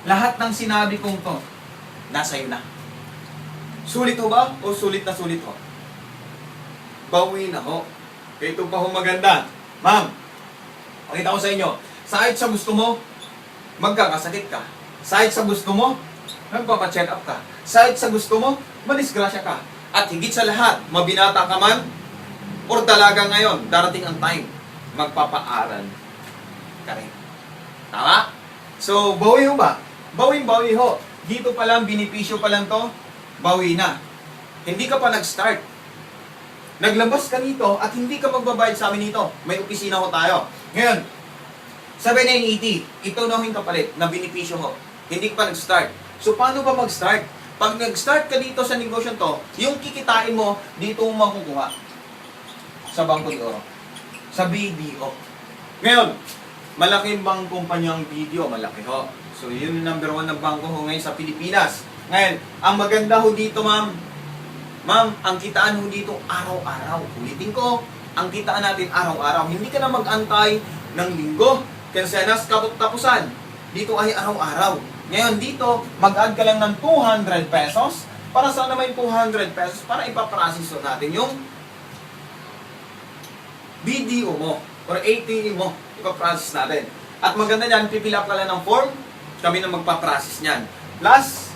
lahat ng sinabi kong to, nasa iyo na. Sulit ho ba? O sulit na sulit ho? Bawi na ho. Kaya ito pa ho maganda. Ma'am, pakita ko sa inyo, kahit sa gusto mo, magkakasakit ka. Kahit sa gusto mo, magpapacheck up ka. Kahit sa gusto mo, madisgrasya ka. At higit sa lahat, mabinata ka man, or dalaga ngayon, darating ang time, magpapaaral ka rin. Tama? So, bawi ho ba? Bawing-bawi ho. Dito pa lang, binipisyo pa lang to, bawi na. Hindi ka pa nag-start. Naglabas ka nito at hindi ka magbabayad sa amin nito. May opisina ho tayo. Ngayon, 7980, ito na ho yung kapalit na binipisyo ho. Hindi ka pa nag-start. So, paano ba mag-start? Pag nag-start ka dito sa negosyo to, yung kikitain mo, dito mo makukuha. Sa Bangko de Oro. Sa BDO. Ngayon, malaking bang kumpanyang BDO? Malaki ho. So, yun yung number 1 na bangko ho ngayon sa Pilipinas. Ngayon, ang maganda ho dito, ma'am. Ma'am, ang kitaan ho dito araw-araw. Ulitin ko, ang kitaan natin araw-araw. Hindi ka na mag-antay ng linggo. Kansenas, tapusan. Dito ay araw-araw. Ngayon dito, mag-add ka lang ng 200 pesos. Para saan naman yung 200 pesos? Para ipaprocess natin yung BDO mo or ATE mo. Ipaprocess natin. At maganda yan, pipil up ka lang ng form. Kami na magpaprocess niyan. Plus,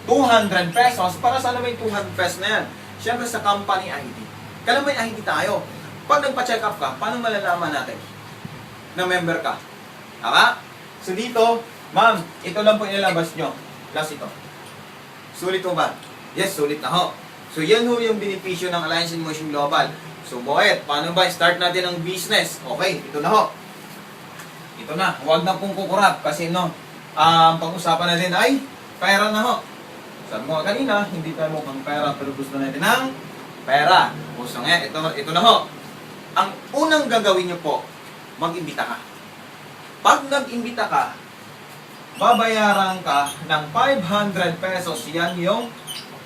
200 pesos. Para saan naman yung 200 pesos na yan? Siyempre sa company ID. Kailan may ID tayo? Pag nagpa-check up ka, paano malalaman natin na member ka? Tama? So dito, ma'am, ito lang po ilalabas nyo. Plus ito. Sulit ho ba? Yes, sulit na ho. So yan ho yung benepisyo ng Alliance in Motion Global. So Boet, paano ba start natin ang business? Okay, ito na ho. Ito na, huwag na pong kukurap kasi no, pag-usapan natin ay pera na ho. Sabi mo kanina, hindi tayo mukhang pera pero gusto natin ng pera. So ngayon, ito na ho. Ang unang gagawin nyo po, mag-imbita ka. Pag nag-imbita ka, babayaran ka ng 500 pesos. Yan yung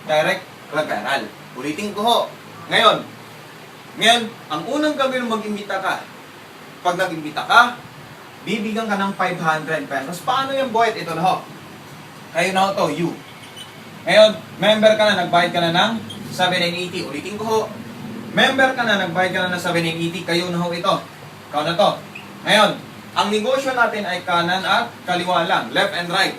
direct referral. Ulitin ko ho. Ngayon, ang unang gawin mag-imbita ka. Pag nag-imbita ka, bibigyan ka ng 500 pesos. Paano yung Boyd? Ito na ho. Kayo na ho to, you. Ngayon, member ka na, nagbayad ka na ng 780. Ulitin ko ho. Member ka na, nagbayad ka na ng 780. Kayo na ho ito. Ikaw na to. Ngayon, ang negosyo natin ay kanan at kaliwa lang. Left and right.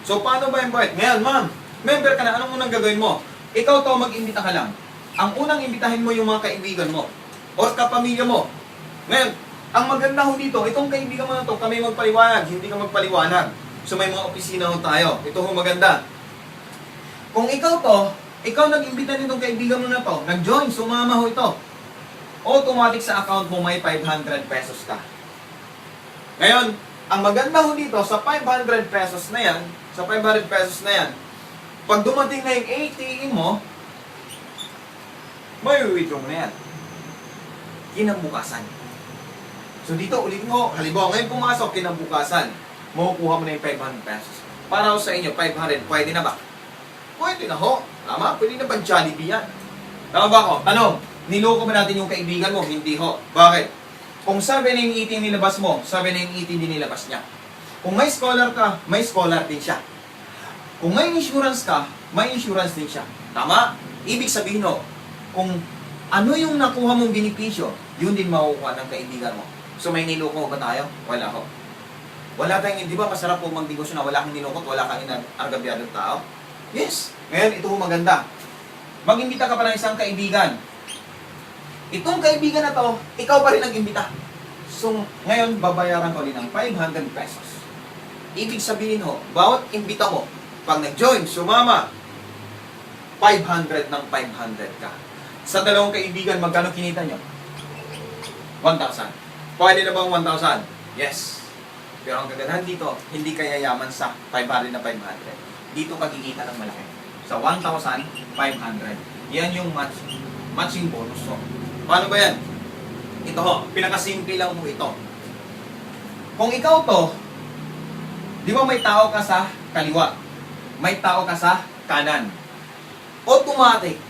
So, paano ba yung Boyd? Ngayon, ma'am, member ka na, anong unang gagawin mo? Ikaw to, mag-imbita ka lang. Ang unang imbitahin mo yung mga kaibigan mo o kapamilya mo. Ngayon, ang maganda ho dito, itong kaibigan mo na to, kami magpaliwanag, hindi ka magpaliwanag. So may mga opisina ho tayo. Ito ho maganda. Kung ikaw to, ikaw nag-imbita nitong kaibigan mo na to, nag-join, sumama ho ito. Automatic sa account mo may 500 pesos ka. Ngayon, ang maganda ho dito, sa 500 pesos na yan, pag dumating na yung ATM mo, may withdraw mo na yan. Kinabukasan. So dito, ulit mo, halimbawa, ngayon pumasok, kinabukasan, makukuha mo na yung 500 pesos. Para ho sa inyo, 500, pwede na ba? Pwede na ho. Tama? Pwede na ba Jollibee yan? Tama ba ako? Tanong, niloko ba natin yung kaibigan mo? Hindi ho. Bakit? Kung 7 yung eating nilabas mo, 7 yung eating din nilabas niya. Kung may scholar ka, may scholar din siya. Kung may insurance ka, may insurance din siya. Tama? Ibig sabihin ho, kung ano yung nakuha mong benepisyo, yun din makukuha ng kaibigan mo. So may niloko ba tayo? Wala ho. Wala tayong, di ba masarap po magnegosyo na wala kang nilokot, wala kang inargabyadong tao? Yes. Ngayon, ito ho maganda. Mag-imbita ka pa ng isang kaibigan. Itong kaibigan na to, ikaw pa rin nag-imbita. So, ngayon, babayaran ko rin ng 500 pesos. Ibig sabihin ho, bawat imbita mo, pag nag-join, sumama, 500 ng 500 ka. Sa dalawang kaibigan, magkano kinita nyo? 1,000. Pwede na bang 1,000? Yes. Pero ang kagandahan dito, hindi ka yayaman sa 500 na 500. Dito ka kikita ng malaki. Sa 1,500. Yan yung matching bonus. So, paano ba yan? Ito ho, pinakasimple lang mo ito. Kung ikaw to, di ba may tao ka sa kaliwa? May tao ka sa kanan. Automatic,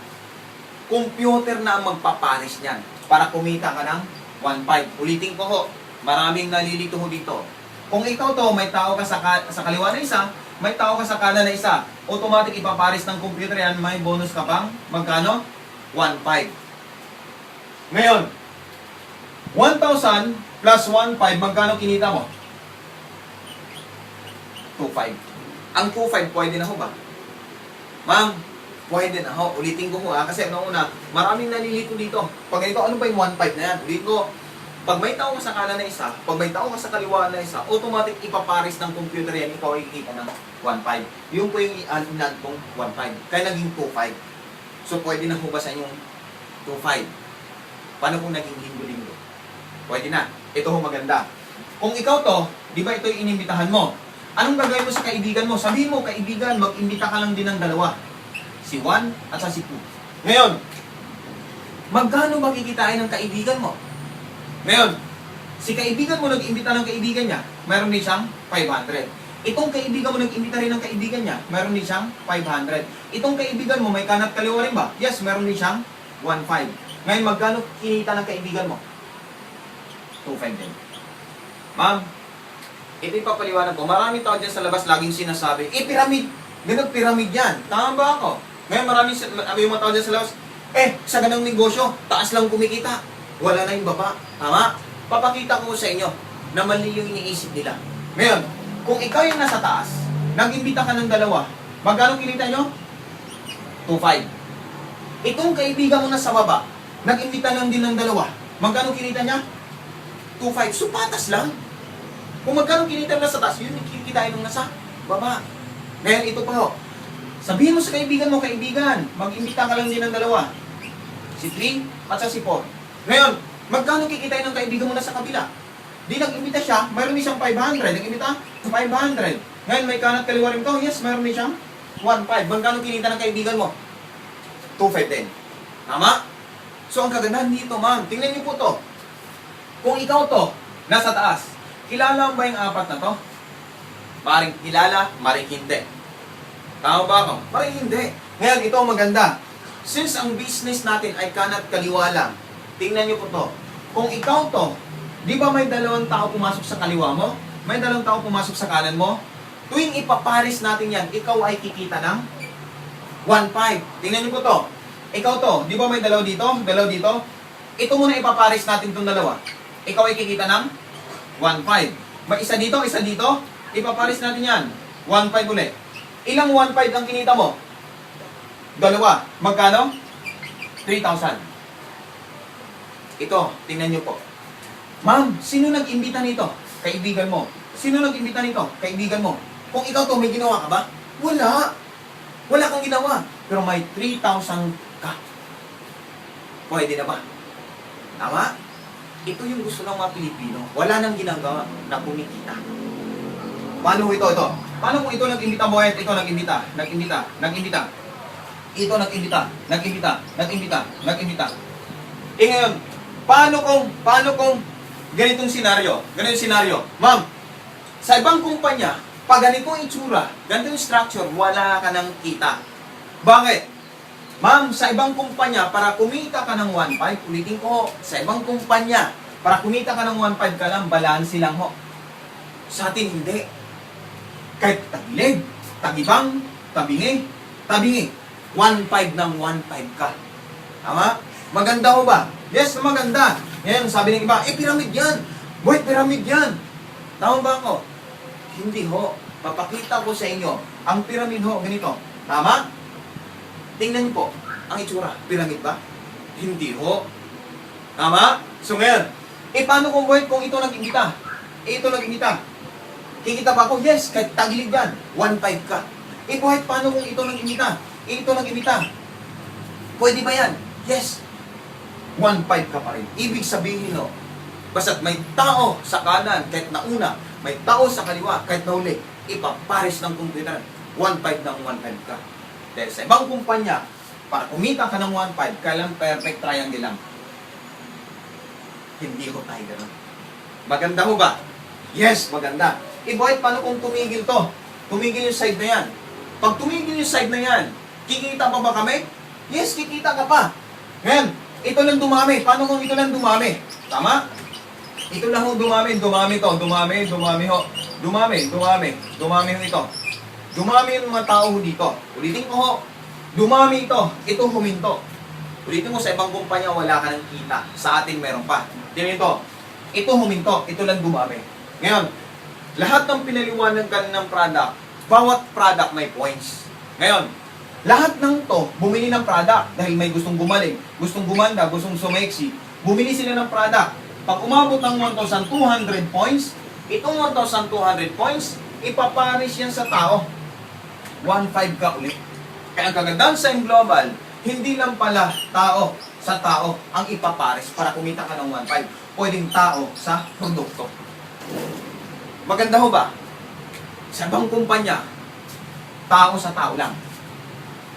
computer na ang magpapanis niyan para kumita ka ng 1,500. Ulitin ko ho, maraming nalilito ho dito. Kung ikaw to, may tao ka sa kaliwa na isa, may tao ka sa kanan na isa, automatic ipaparis ng computer yan, may bonus ka pang, magkano? 1,500. Ngayon, 1,000 plus 1,500, magkano kinita mo? 2,500. Ang 2,500, pwede na ho ba? Ma'am, pwede na ho. Ulitin ko ho ha, kasi una, maraming nalilito dito. Pag ito, ano ba yung 1,500 na yan? Ulitin ko, pag may tao ka sa kanan na isa, pag may tao ka sa kaliwa na isa, automatic ipaparis ng computer yan, ikaw ay kikita ng 1,500. Yung po yung i-add kong 1,500. Kaya naging 2,500. So, pwede na ho ba sa inyong 2,500? Paano kung naging linggo-linggo? Pwede na. Ito ho maganda. Kung ikaw to, di ba ito yung inimbitahan mo? Anong gagawin mo sa kaibigan mo? Sabihin mo, kaibigan, mag-imbita ka lang din ng dalawa. Si Juan at sa si Poo. Ngayon, magkano makikitain ng kaibigan mo? Ngayon, si kaibigan mo nag-imbita ng kaibigan niya, mayroon din siyang 500. Itong kaibigan mo nag-imbita rin ng kaibigan niya, mayroon din siyang 500. Itong kaibigan mo, may kanat kaliwa rin ba? Yes, mayroon din siyang 1,500. Ngayon, magkano kinita ng kaibigan mo? 2,500 din. Ma'am, ito yung papaliwanag ko. Marami tao dyan sa labas laging sinasabi, pyramid. Ganun, pyramid yan. Tama ba ako? Ngayon, marami yung mga tao dyan sa labas, sa ganang negosyo, taas lang kumikita. Wala na yung baba. Tama? Papakita ko sa inyo na mali yung iniisip nila. Ngayon, kung ikaw yung nasa taas, nag-imbita ka ng dalawa, magkano kinita nyo? 2,500. Itong kaibigan mo na sa baba, nag-imbita lang din ng dalawa, magkano kinita niya? 2,500. So, patas lang. Kung magkano kinita na sa taas, yun yung kikitain ng nasa baba. Ngayon, ito pa ho. Sabihin mo sa kaibigan mo, kaibigan, mag-imbita ka lang din ng dalawa. Si 3 at si 4. Ngayon, magkano kikitain ng kaibigan mo na sa kabila? Di nag-imbita siya, mayroon din siyang 500. Nag-imbita, 500. Ngayon, may kanat kaliwa rin ko, yes, mayroon din siyang 1,500. Magkano kinita ng kaibigan mo? 2,500 din. Tama? So, ang kagandahan dito, ma'am, tingnan niyo po to. Kung ikaw to, nasa taas, kilala mo ba yung apat na to? Maring kilala, maring hindi. Tama ba ako? Maring hindi. Ngayon, ito ang maganda. Since ang business natin ay kanat kaliwa lang, tingnan nyo po to. Kung ikaw to, di ba may dalawang tao pumasok sa kaliwa mo? May dalawang tao pumasok sa kanan mo? Tuwing ipaparis natin yan, ikaw ay kikita ng 1.5. Tingnan nyo po to. Ikaw to, di ba may dalaw dito? Dalaw dito? Ito muna ipaparis natin itong dalawa. Ikaw ay kikita ng 1.5. May isa dito, isa dito. Ipaparis natin yan. 1.5 ulit. Ilang 1.5 ang kinita mo? Dalawa. Magkano? 3,000. Ito, tingnan nyo po. Ma'am, sino nag-imbita nito? Kaibigan mo. Sino nag-imbita nito? Kaibigan mo. Kung ikaw to, may ginawa ka ba? Wala. Wala kang ginawa. Pero may 3,000 ka. Pwede na ba? Tama? Ito yung gusto ng mga Pilipino. Wala nang ginagawa na kumikita. Paano ito? Paano kung ito nag-imbita mo at ito nag-imbita? Ito nag-imbita. Eh ngayon, paano kung ganitong senaryo? Ma'am, sa ibang kumpanya, pag ganitong itsura, ganitong structure, wala ka nang kita. Bakit? Ma'am, sa ibang kumpanya, para kumita ka ng 1.5, ulitin ko, sa ibang kumpanya, para kumita ka ng 1.5 ka lang, balanse lang ho. Sa atin, hindi. Kahit tagilid, tagibang, tabingi, 1.5 ng 1.5 ka. Tama? Maganda ho ba? Yes, maganda. Ngayon, sabi ng iba, pyramid yan. Boy, pyramid yan. Tama ba ako? Hindi ho. Papakita ko sa inyo. Ang pyramid ho, ganito. Tama? Tingnan niyo po. Ang itsura, pyramid ba? Hindi ho. Tama? So ngayon, paano kung ito nag-imbita? Ito nag-imbita. Kikita ba ako? Yes, kahit tagilid yan. 1.5 ka. Buhay, paano kung ito nag-imbita? Ito nag-imbita. Pwede ba yan? Yes. 1.5 ka pa rin. Ibig sabihin, no, basta't may tao sa kanan, kahit nauna, may tao sa kaliwa, kahit nahuli, ipapares ng computer, 1.5 ng 1.5 ka. Dahil sa ibang kumpanya, para kumita ka ng 1.5, kailang perfect triangle lang. Hindi ko tayo ganun. Maganda ho ba? Yes, maganda. Buhay, paano kung tumigil to? Tumigil yung side na yan. Pag tumigil yung side na yan, kikita pa ba kami? Yes, kikita ka pa. Ngayon, ito lang dumami. Paano kung ito lang dumami? Tama? Ito lang ho dumami ho. Dumami ho ito. Dumami yung mga tao ho dito. Ulitin ko ho. Dumami ito. Ito huminto. Ulitin mo sa ibang kumpanya, wala ka ng kita. Sa atin meron pa. Tingnan ito. Ito huminto. Ito lang dumami. Ngayon, lahat ng pinaliwanag ka ng product, bawat product may points. Ngayon, lahat ng to, bumili ng product dahil may gustong gumaling, gustong gumanda, gustong sumeksi. Bumili sila ng product. Pag umabot ng 1,200 points, itong 1,200 points, ipaparis yan sa tao. 1.5 ka ulit. Kaya ang kagandahan sa Global, hindi lang pala tao sa tao ang ipaparis para kumita ka ng 1.5. Pwedeng tao sa produkto. Maganda ho ba? Sa ibang kumpanya, tao sa tao lang.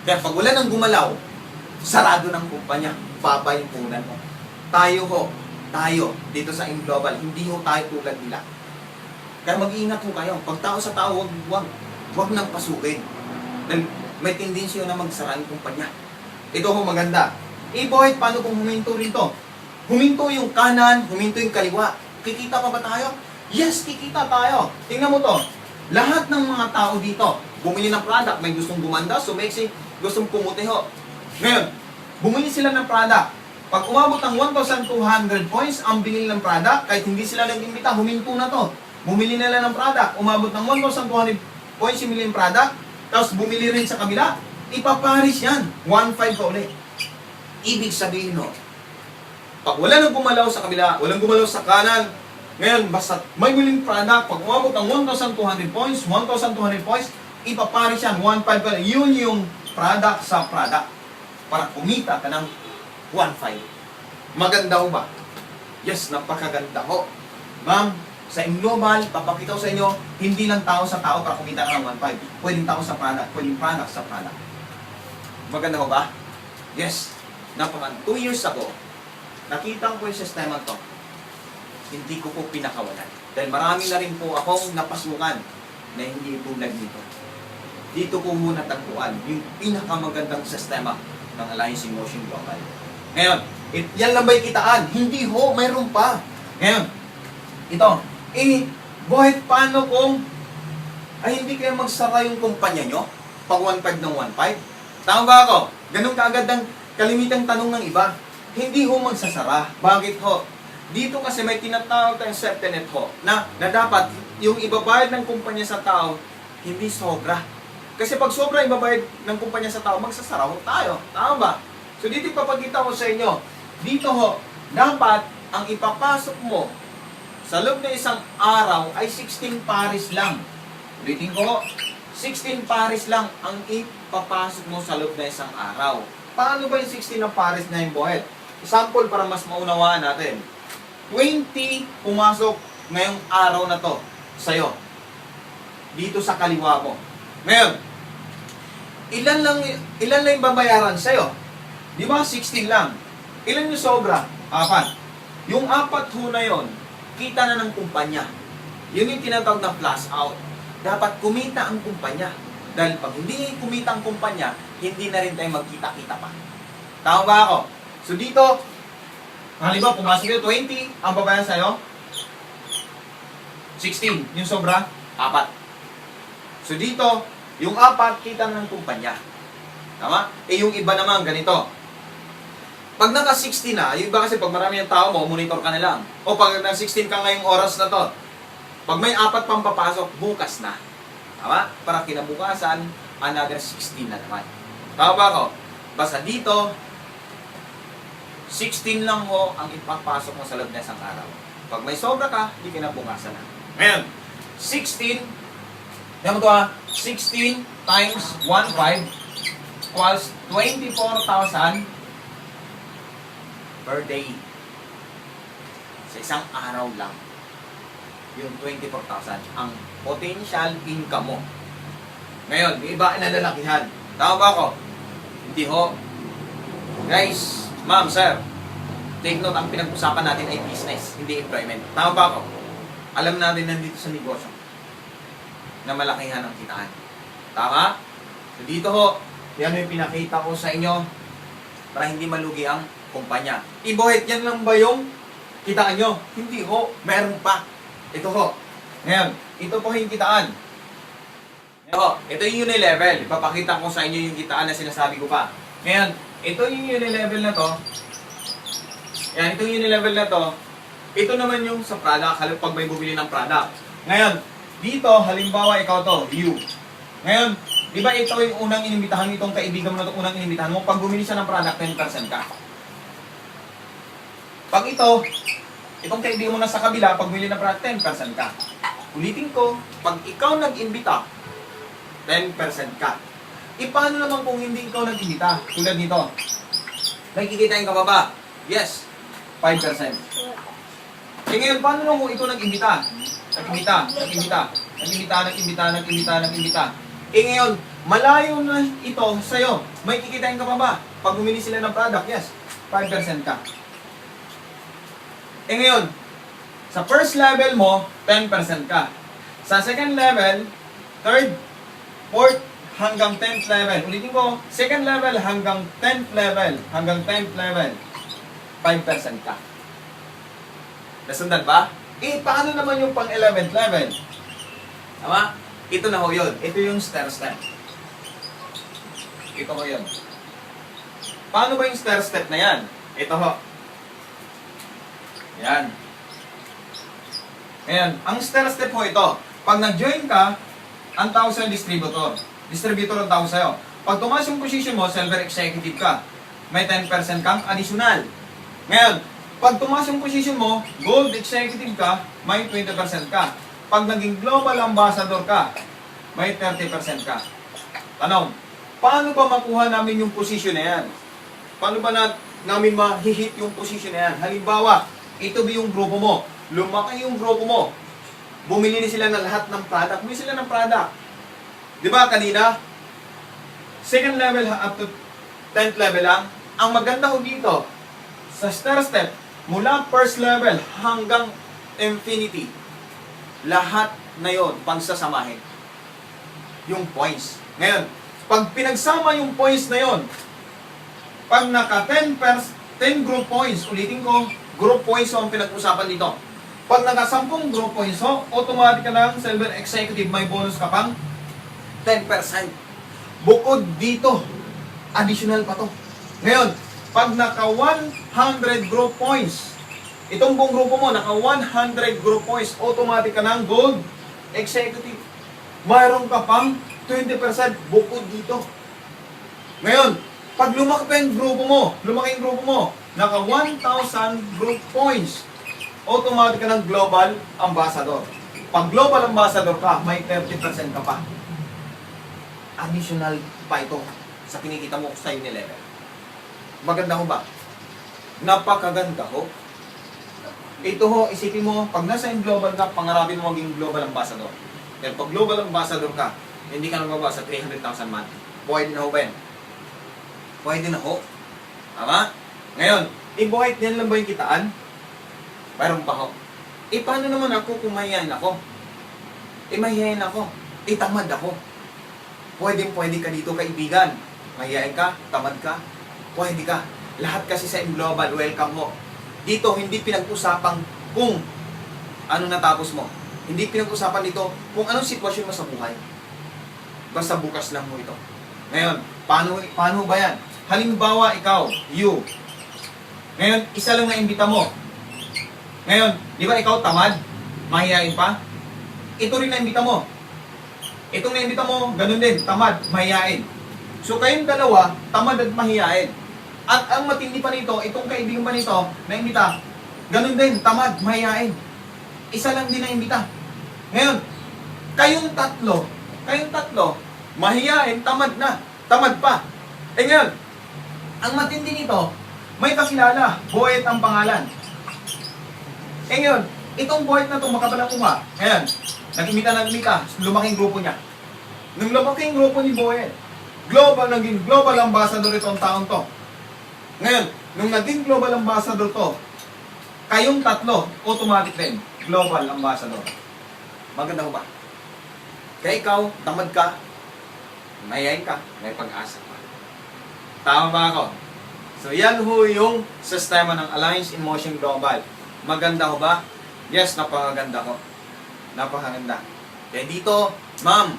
Kaya pag wala nang gumalaw, sarado ng kumpanya, papayupunan mo. Tayo, dito sa Global, hindi ho tayo tulad nila. Kaya mag-iingat ho kayo. Pag tao sa tao, wag nang pasukin. Dahil may tendensya na magsara yung kumpanya. Ito ho maganda. Boy, paano kung huminto rin to? Huminto yung kanan, huminto yung kaliwa. Kikita pa ba tayo? Yes, kikita tayo. Tingnan mo to. Lahat ng mga tao dito, bumili ng product, may gustong gumanda, sumeksi, gustong pumuti ho. Ngayon, bumili sila ng product. Pag umabot ng 1,200 points ang binili ng product, kahit hindi sila nag-imbita, huminto na to. Bumili nila ng product, umabot ng 1,200 points yung binili ng product, tapos bumili rin sa kabila, ipaparis yan. 1.5 ka ulit. Ibig sabihin no, pag wala nang gumalaw sa kabila, walang gumalaw sa kanan, ngayon, basta may willing product, pag umabot ng 1,200 points, ipaparis yan, 1.5 ka. Yun yung product sa product. Para kumita ka ng 1.5. Maganda ho ba? Yes, napakaganda ho. Ma'am, sa Global, papakita ko sa inyo, hindi lang tao sa tao para kumita ka ng 1.5. Pwedeng tao sa product, pwedeng product sa product. Maganda ho ba? Yes. 2 years ago, nakita ko yung sistema to. Hindi ko po pinakawalan. Dahil marami na rin po akong napasukan na hindi tulad nito. dito ko muna tagpuan yung pinakamagandang sistema ng Alliance in Motion Global. Ngayon, yan lang ba yung kitaan? Hindi ho, mayroon pa. Ngayon, ito, buhay paano kung hindi kayo magsara yung kumpanya nyo? Pag 1.5 ng 1.5? Tama ba ako? Ganun kaagad ang kalimitang tanong ng iba. Hindi ho magsasara. Bakit ho? Dito kasi may tinatawag tayong safety net ho, na dapat yung ibabayad ng kumpanya sa tao, hindi sobra. Kasi pag sobra ibabayad ng kumpanya sa tao, magsasara ho tayo. Tama ba? So dito ipapakita ko sa inyo, dito ho, dapat ang ipapasok mo sa loob ng isang araw ay 16 pares lang. Ulitin ko ho, 16 pares lang ang ipapasok mo sa loob ng isang araw. Paano ba yung 16 na pares na yung buhet? Example para mas maunawaan natin. 20 pumasok ngayong araw na to sa'yo. Dito sa kaliwa mo. Ngayon, ilan lang yung babayaran sa'yo? Di ba 16 lang? Ilan yung sobra? 4. Yung 4 ho na yon, kita na ng kumpanya. Yun yung tinatawag na flash out. Dapat kumita ang kumpanya. Dahil pag hindi kumita ang kumpanya, hindi na rin tayo magkita-kita pa. Tama ba ako? So dito, halimbawa, pumasok yung 20, ang babayaran sa'yo, 16. Yung sobra, 4. So dito, yung 4, kita ng kumpanya. Tama? Yung iba naman, ganito. Pag naka-16 na, yung iba kasi pag marami yung tao mo, monitor ka na lang. O pag naka-16 ka ngayong oras na to, pag may 4 pang papasok, bukas na. Tama? Para kinabukasan, another 16 na naman. Tama ba ako? Basta dito, 16 lang ho ang ipapasok mo sa loob na isang araw. Pag may sobra ka, hindi kinabukasan na. Ngayon, 16, yan mo ito 16 times 1.5 equals 24,000 per day. Sa isang araw lang. Yung 24,000 ang potential income mo. Ngayon, yung iba na lalakihan. Tama ba ako? Hindi ho. Guys, ma'am, sir, take note, ang pinag-usapan natin ay business, hindi employment. Tama ba ako? Alam natin nandito sa negosyo na malakihan ang kitaan. Tama? So dito ho, yan yung pinakita ko sa inyo para hindi malugi ang kumpanya. Ibuhit yan lang ba yung kitaan nyo? Hindi ho, meron pa. Ito ho. Ngayon, ito po yung kitaan. Ito yung unilevel. Ipapakita ko sa inyo yung kitaan na sinasabi ko pa. Ngayon, ito yung unilevel na to. Yan, ito yung unilevel na to. Ito naman yung sa product, pag may bumili ng product. Ngayon, dito, halimbawa ikaw to, you. Ngayon, di ba ito yung unang inimbitahan itong kaibigan mo na ito, unang inimbitahan mo, pag bumili siya ng product, 10% ka. Pag itong kaibigan mo na sa kabila, pag bumili ng product, 10% ka. Ulitin ko, pag ikaw nag-imbita, 10% ka. Paano naman kung hindi ikaw nag-imbita? Tulad nito. Nakikitain ka pa ba? Yes. 5%. Ngayon, paano naman kung ikaw nag-imbita? Nag-imbita. Ngayon, malayo na ito sa'yo. May kikitain ka pa ba? Pag bumili sila ng product, yes. 5% ka. Ngayon, sa first level mo, 10% ka. Sa second level, third, fourth, hanggang 10th level. Ulitin ko, second level hanggang 10th level. 5% ka. Nasundan ba? Paano naman yung pang 11th level? Tama? Ito na ho yun. Ito yung stair step. Ito ho yun. Paano ba yung stair step na yan? Ito ho. Yan. Ayan. Ang stair step ho ito. Pag nag-join ka, ang tawag sa'yo distributor. Distributor ang tawag sa'yo. Pag tumaas yung position mo, silver executive ka. May 10% kang additional. Ngayon, pag tumaas yung position mo, gold executive ka, may 20% ka. Pag naging global ambassador ka, may 30% ka. Tanong, paano ba makuha namin yung position na yan? Paano ba namin ma-hit yung position na yan? Halimbawa, ito ba yung grupo mo? Lumaki yung grupo mo. Bumili sila ng lahat ng product. Bumili sila ng product. Di ba kanina? Second level up to 10th level lang. Ang maganda ko dito, sa stair step, mula first level hanggang infinity, lahat na yon pangsasamahin. yung points. Ngayon, pag pinagsama yung points na yon, pag naka 10 group points, ulitin ko, group points ang pinag-usapan dito. Pag naka 10 group points ho, automatic ka ng Silver Executive, may bonus ka pang 10%. Bukod dito, additional pa to. Ngayon, pag naka 100 group points, itong buong grupo mo, naka 100 group points, automatic ka ng Gold Executive. Mayroon ka pang 20% bukod dito. Ngayon, pag lumaki pa yung grupo mo, naka 1,000 group points, automatic ka ng Global Ambassador. Pag Global Ambassador ka, may 30% ka pa. Additional pa ito sa kinikita mo sa Unilever. Maganda ho ba? Napakaganda ho. Ito ho, isipin mo, pag nasa global ka, pangarapin mo maging Global Ambassador. Pero pag Global Ambassador ka, hindi ka nagbawa sa 300,000 month. Pwede na ho ba yan? Pwede na ho. Tama? Ngayon, buhait yan lang ba yung kitaan? Mayroon pa ho. Paano naman ako kung mahihayin ako? Mahihayin ako. Tamad ako. Pwede ka dito, kaibigan. Mahihayin ka, tamad ka, pwede ka. Lahat kasi sa global, welcome mo. Dito, hindi pinag-usapan kung ano natapos mo. Hindi pinag-usapan dito kung anong sitwasyon mo sa buhay. Basta bukas lang mo ito. Ngayon, paano ba yan? Halimbawa, ikaw, you. Ngayon, isa lang na imbita mo. Ngayon, di ba ikaw tamad? Mahihain pa? Ito rin na imbita mo. Itong na-imbita mo, ganun din, tamad, mahihain. So kayong dalawa, tamad at mahihain. At ang matindi pa nito, itong kaibigan pa nito, na-imbita, ganun din, tamad, mahihain. Isa lang din na-imbita. Ngayon, kayong tatlo, mahihain, tamad pa. Ngayon, ang matindi nito, may kakilala, Boyet ang pangalan. Ngayon, itong Boyet na ito, makabalang kuma. Ngayon, nag-imita, lumaking grupo niya. Nung lumaking grupo ni Boyet, naging Global Ambassador itong taon to. Ngayon, nung naging Global Ambassador to, kayong tatlo, automatic din, Global Ambassador. Maganda ko ba? Kaya ikaw, tamad ka, mayayain ka, may pag-asa pa. Tama ba ako? So yan ho yung sistema ng Alliance in Motion Global. Maganda ko ba? Yes, napakaganda ko. Napakaganda. Kaya dito, ma'am,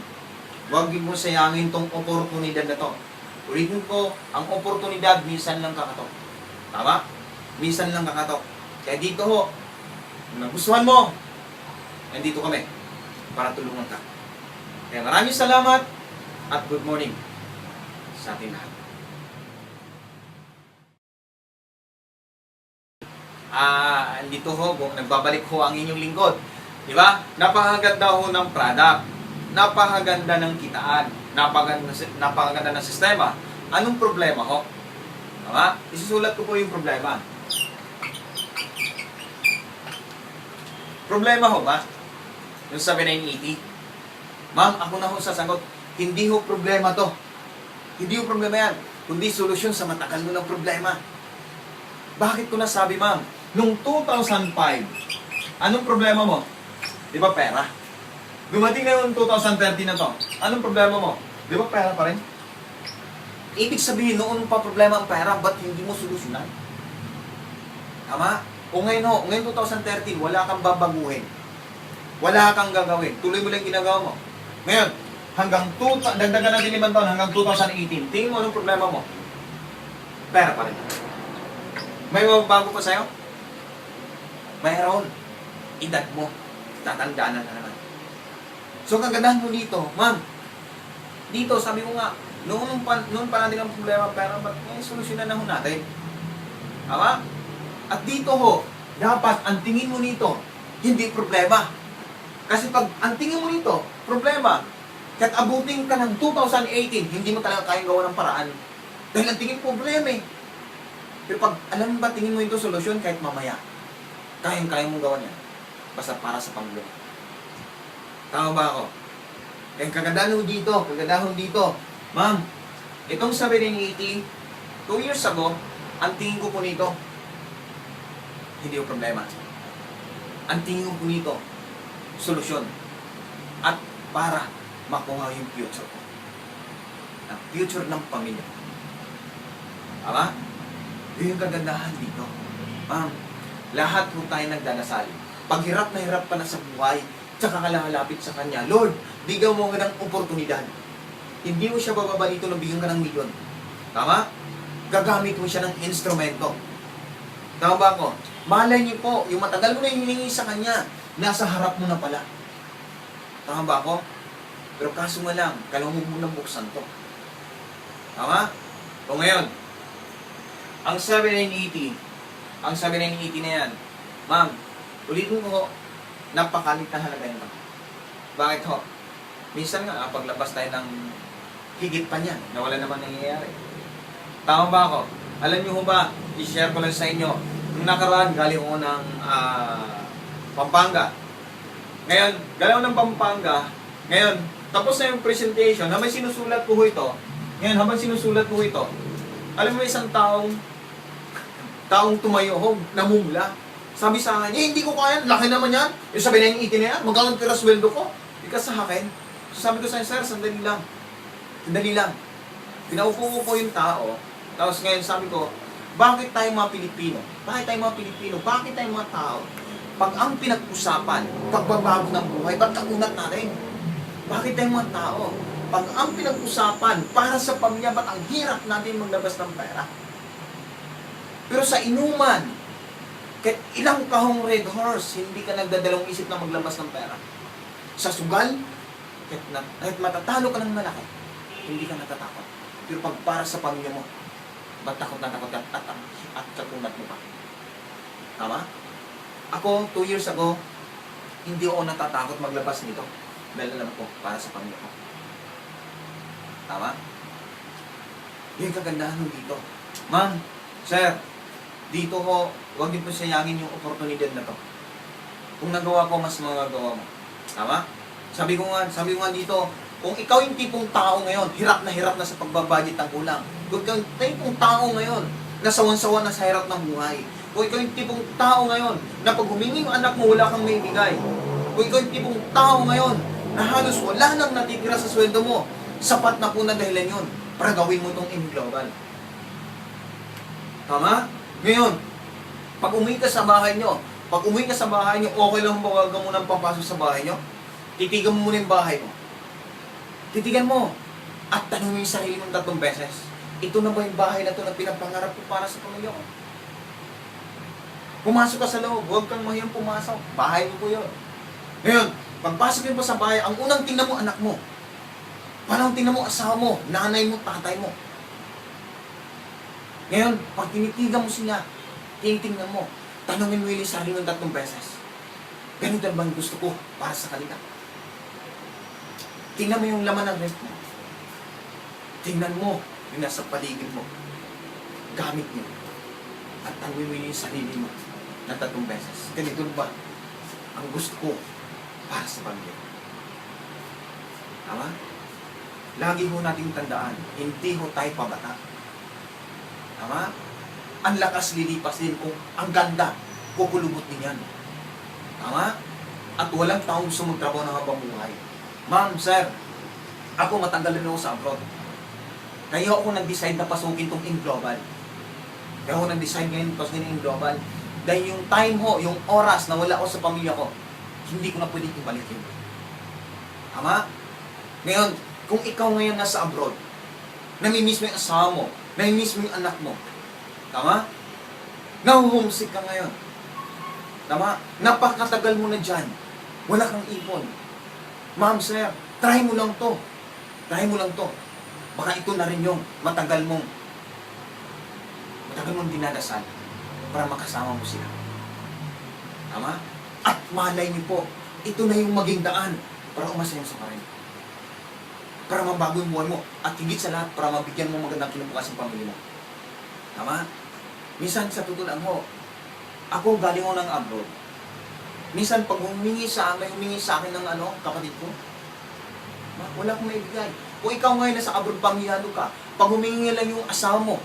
huwag mo sayangin tong oportunidad na to. Ulitin ko, ang oportunidad, minsan lang kakatok. Tama? Minsan lang kakatok. Kaya dito ho, kung nagustuhan mo, nandito kami para tulungan ka. Kaya maraming salamat at good morning sa ating lahat. Andito ho, nagbabalik ho ang inyong lingkod. Di ba? Napakaganda ho ng product. Napakaganda ng kitaan. Napakaganda ng sistema. Anong problema ho? Tama? Isusulat ko po yung problema. Problema ho ba? Yung 7980. Ma'am, ako na ho sasagot. Hindi ho problema to. Hindi ho problema yan. Kundi solusyon sa matagal mo ng problema. Bakit ko nasabi, ma'am? Noong 2005, anong problema mo? Di ba pera? Dumating na yung 2013 na to. Anong problema mo? Di ba pera pa rin? Ibig sabihin, noon pa problema ang pera, ba't hindi mo solusyonan? Tama? O ngayon 2013, wala kang babaguhin. Wala kang gagawin. Tuloy mo lang ginagawa mo. Ngayon, dagdagan natin 5 taon, hanggang 2018, tingin mo anong problema mo? Pera pa rin. May mababago pa sa'yo? Mayroon. Edad mo. Tatandaan na naman. So, kagandahan mo dito, ma'am. Dito, sabi ko nga, noon pa natin ang problema, pero ba't may solusyonan na ho natin? Tama? At dito ho, dapat ang tingin mo nito, hindi problema. Kasi pag ang tingin mo nito, problema, kahit abutin ka ng 2018, hindi mo talaga kayang gawa ng paraan. Dahil ang tingin problema eh. Pero pag alam mo ba, tingin mo ito solusyon kahit mamaya. Kayang mong gawa niya. Basta para sa Panginoon. Tama ba ako? Kaya kagandahan ho dito. Ma'am, itong 7980, 2 years ago, ang tingin ko po nito, hindi yung problema. Ang tingin ko po nito, solusyon. At para makuha yung future ko. Ang future ng pamilya ko. Tama? Yun yung kagandahan dito. Lahat po tayo nagdadasal. Pag hirap na hirap ka na sa buhay, tsaka ka lalapit sa Kanya, Lord, bigyan mo nga ng oportunidad. Hindi mo siya bababa dito na bigyan ka ng milyon. Tama? Gagamit mo siya ng instrumento. Tama ba ako? Malay niyo po, yung matagal mo na hiningi sa Kanya, nasa harap mo na pala. Tama ba ako? Pero kaso nga lang, kailangan mo munang buksan to. Tama? O ngayon, ang 7980 na yan, ma'am, ulitin ko, napakalit na halaga nito. Bakit ho? Minsan nga, paglabas tayo ng higit pa niyan, na wala naman nangyayari. Tama ba ako? Alam niyo ho ba, i-share ko lang sa inyo, nung nakaraan, galing ko ng Pampanga. Ngayon, galing ko ng Pampanga, ngayon, tapos na yung presentation, habang sinusulat ko ho ito, ngayon, habang sinusulat ko ito, alam mo isang taong tumayo ho, namumula. Sabi sa akin, hindi ko kaya, laki naman yan. Yung sabi na yung itin na yan, magkano tira sweldo ko? Ika sa akin. So sabi ko sa akin, sir, sandali lang. Sandali lang. Pinaupo ko yung tao. Tapos ngayon sabi ko, bakit tayo mga Pilipino? Bakit tayo mga Pilipino? Bakit tayo mga tao? Pag ang pinag-usapan, pagbabago ng buhay, ba't kaunat natin? Bakit tayo mga tao? Pag ang pinag-usapan, para sa pamilya, ba't ang hirap natin maglabas ng pera? Pero sa inuman, kahit ilang kahong Red Horse, hindi ka nagdadalawang isip na maglabas ng pera. Sa sugal, kahit matatalo ka ng malaki, hindi ka natatakot. Pero pag para sa pamilya mo, ba't takot na takot at kakunat mo pa? Tama? Ako, 2 years ago, hindi ako natatakot maglabas nito. Dahil alam ko, para sa pamilya ko. Tama? Yung kagandahan mo dito. Ma'am, sir, dito ko, huwag din po sayangin yung oportunidad na to. Kung nagawa ko, mas magagawa mo. Tama? Sabi ko nga dito, kung ikaw yung tipong tao ngayon, hirap na sa pagbabudget ng kulang. Kung ikaw yung tipong tao ngayon, nasawan-sawan na sa hirap ng buhay. Kung ikaw yung tipong tao ngayon, na pag humingi yung anak mo, wala kang may bigay. Kung ikaw yung tipong tao ngayon, na halos wala nang natitira sa sweldo mo, sapat na po na dahilan yun para gawin mo itong in-global. Tama? Ngayon, pag umuwi ka sa bahay nyo, okay lang ba wag ka munang papasok sa bahay nyo? Titigan mo muna yung bahay mo. Titigan mo. At tanungin yung sarili mong 3 beses. Ito na ba yung bahay na ito na pinapangarap ko para sa pamilya ko? Pumasok ka sa loob, huwag kang mahiyang pumasok. Bahay mo po yun. Ngayon, pagpasok mo sa bahay, ang unang tingnan mo anak mo. Parang tingnan mo asawa mo, nanay mo, tatay mo. Ngayon, pag tinitigan mo sila, tinitingnan mo, tanungin mo yung sarili ng 3 beses. Ganito ba yung gusto ko para sa kanila? Tingnan mo yung laman ng ref mo. Tingnan mo yung nasa paligid mo. Gamit mo. At tanungin mo yung sarili mo ng 3 beses. Ganito ba ang gusto ko para sa pamilya? Tama? Lagi ho nating tandaan, hindi ho tayo pabata. Tama? Ang lakas lilipas din kung ang ganda, kukulubot din yan. Tama? At walang taong gusto magtrabaho ng habang buhay. Ma'am, sir, ako matagal na ako sa abroad. Kaya ako nag-decide na pasukin tong in-global. Kaya ako nag-decide ngayon pasukin in-global. Dahil yung time ho, yung oras na wala ako sa pamilya ko, hindi ko na pwede ibalikin. Tama? Ngayon, kung ikaw ngayon nasa abroad, namimiss mo yung asawa mo, namimiss mo yung anak mo, tama? Nahuhomesick ka ngayon. Tama? Napakatagal mo na dyan. Wala kang ipon. Ma'am, sir, try mo lang to. Try mo lang to. Baka ito na rin yung matagal mong dinadasal para makasama mo sila. Tama? At malay niyo po, ito na yung maging daan para umasaya sa parin. Para mabago yung buhay mo. At higit sa lahat, para mabigyan mo magandang kinabukasan ng pamilya mo. Tama? Minsan sa totoo lang ho, ako galing ko ng abroad. Minsan pag humingi sa akin ng kapatid ko, wala akong maibigay. Kung ikaw ngayon nasa abroad, pamiyado ka, pag humingi lang yung asawa mo,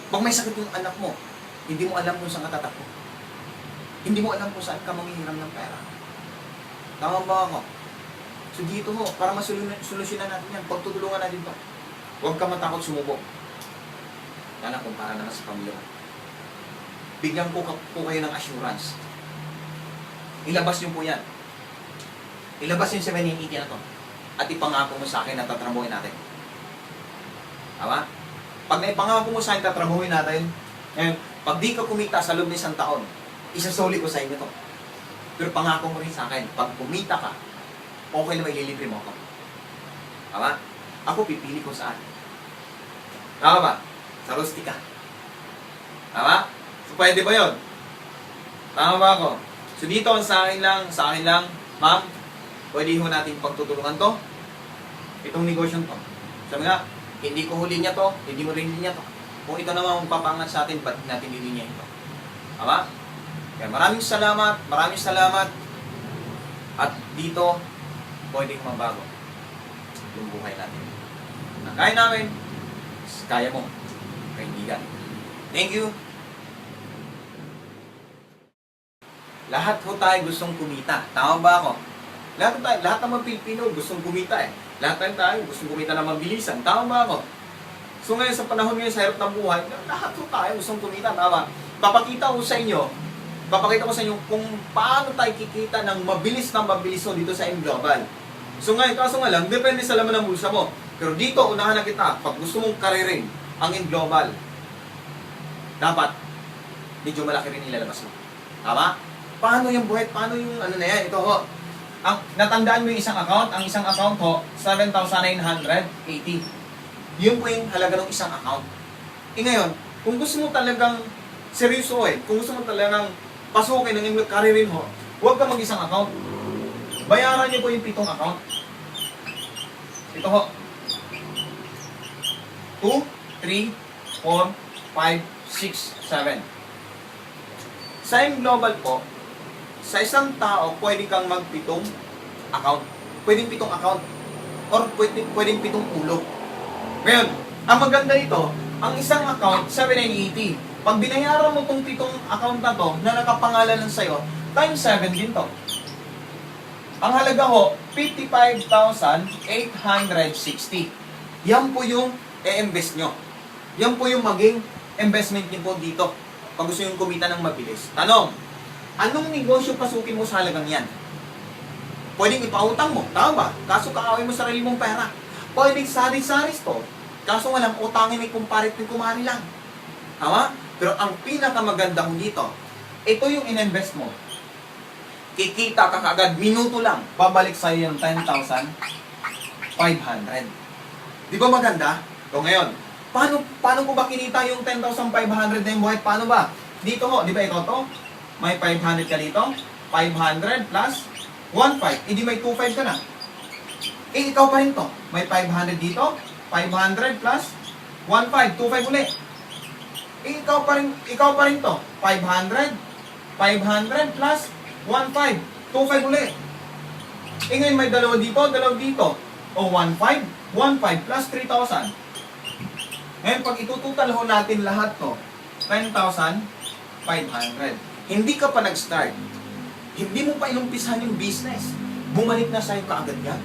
pag may sakit yung anak mo, hindi mo alam kung saan ka tatakbo. Hindi mo alam kung saan ka manghihiram ng pera. Tama ba ako? So dito ho, para masolusyonan natin yan, pagtutulungan natin to. Huwag ka matakot sumubok. Yan ang kumpara naman sa pamilya mo. Bigyan po kayo ng assurance. Ilabas niyo po yan. Ilabas yung 780 na to. At ipangako mo sa akin na tatrabuhin natin. Tama? Pag naipangako mo sa akin, tatrabuhin natin. Ngayon, pag di ka kumita sa loob ng isang taon, isasoli ko sa inyo to. Pero pangako mo rin sa akin, pag kumita ka, okay na maililibre mo ako. Tama? Ako pipili ko saan. Tama ba? Sa Rustica. Tama? So, pwede ba yun? Tama ba ako? So, dito sa akin lang, ma'am, pwede ho natin pagtutulungan to. Itong negosyo to. Sabi nga, hindi ko huli niya to, hindi mo rin niya to. Kung ito naman ang papangat sa atin, ba't natin hindi niya ito? Tama? Kaya maraming salamat. At dito, pwedeng mabago yung buhay natin. Na kaya namin, kaya mo, kaibigan. Thank you. Lahat ho tayo gustong kumita. Tama ba ako? Lahat naman Pilipino gustong kumita eh. Lahat tayo gustong kumita na mabilisan. Tama ba ako? So ngayon sa panahon ngayon sa hirap ng buhay, lahat ho tayo gustong kumita. Tama? Papakita ko sa inyo kung paano tayo kikita ng mabilis dito sa M-Global. So ngayon, kaso nga lang, depende sa laman ng bulsa mo. Pero dito, unahan na kita, pag gusto mong karirin ang M-Global, dapat medyo malaki rin ilalabas mo. Tama? Paano yung buhay? Paano yung ano na yan? Ito ho. Natandaan mo yung isang account? Ang isang account ho, 7,980. Yun po yung halaga ng isang account. Ngayon, kung gusto mo talagang seryoso kung gusto mo talagang pasukin ng inyong karirin ho, huwag ka mag-isang account. Bayaran niyo po yung 7 account. Ito ho. 2, 3, 4, 5, 6, 7. Sa M-Global po, sa isang tao, pwede kang mag-7 account. Pwedeng 7 account. Or pwedeng 7 ulo. Ngayon, ang maganda nito, ang isang account, 780. Pag binayaran mo itong 7 account na to, na nakapangalan lang sa'yo, times 7 din to. Ang halaga ho, 55,860. Yan po yung i-invest nyo. Yan po yung maging investment nyo po dito. Pag gusto yung kumita ng mabilis. Tanong, anong negosyo pasukin mo sa halagang yan? Pwedeng ipautang mo, tama ba? Kaso kaawin mo sarili mong pera. Pwedeng sari-saris to. Kaso nga lang, utangin may kumparit ng kumari lang. Tama? Pero ang pinakamaganda ko dito, ito yung in-invest mo. Kikita ka kagad, minuto lang, babalik sa'yo yung 10,500. Di ba maganda? So ngayon, paano ko ba kinita yung 10,500 na yung buhay? Paano ba? Dito ho, di ba ikaw to? May 500 ka dito, 500 plus 1,500. Hindi may 2,500 ka na. Ikaw pa rin to. May 500 dito, 500 plus 1,500, 2,500 ulit. Ikaw pa rin to. 500 plus 1,500, 2,500 ulit. Ngayon may dalawa dito. O 1,500, 1,500 plus 3,000. Ngayon pag itututal ho natin lahat to, 10,500. Hindi ka pa nag-start. Hindi mo pa inumpisahan yung business. Bumalik na sa'yo kaagad yan.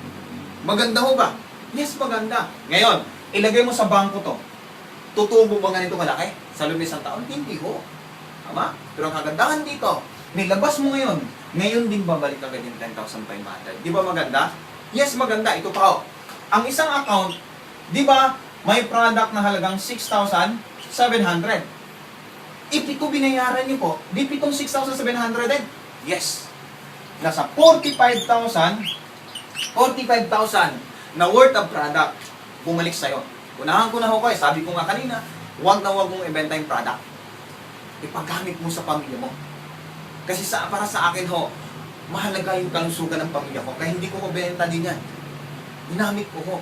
Maganda ho ba? Yes, maganda. Ngayon, ilagay mo sa bangko to. Tutubo ba ganito malaki? Sa loob ng isang taon? Hindi ho. Tama? Pero ang kagandahan dito, nilabas mo ngayon. Ngayon din babalik agad yung 10,500. Di ba maganda? Yes, maganda. Ito pa ho. Ang isang account, di ba, may product na halagang 6,700. If ito binayaran niyo po, di pitong 6,700 din. Yes. Nasa 45,000 na worth of product bumalik sa'yo. Unahan ko na ho kayo, sabi ko nga kanina, huwag mong ibenta yung product. Ipagamit mo sa pamilya mo. Kasi para sa akin ho, mahalaga yung kalusugan ng pamilya ko, kaya hindi ko mabenta din yan. Ginamit ko ho.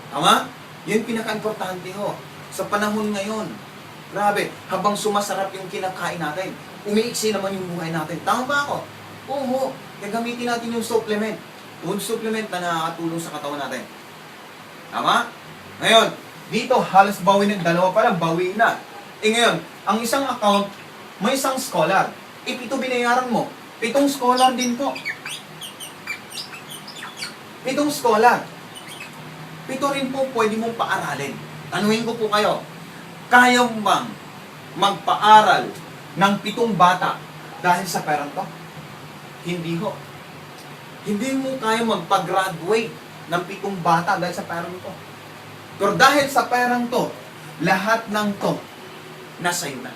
Tama? Yan pinaka-importante ho. Sa panahon ngayon, grabe, habang sumasarap yung kinakain natin, umiiksi naman yung buhay natin. Tama ba ako? Oo, gagamitin natin yung supplement. Food supplement na nakakatulong sa katawan natin. Tama? Ngayon, dito halos bawi ng dalawa pa lang, bawi na. Ngayon, ang isang account, may isang scholar. If ito binayaran mo, 7 scholar din po. 7 scholar. 7 rin po pwede mong paaralin. Tanungin ko po kayo, kaya mo bang magpaaral ng 7 bata dahil sa perang to? Hindi ho. Hindi mo kaya magpa-graduate ng 7 bata dahil sa perang to. Pero dahil sa perang to, lahat ng to, nasa iyo na.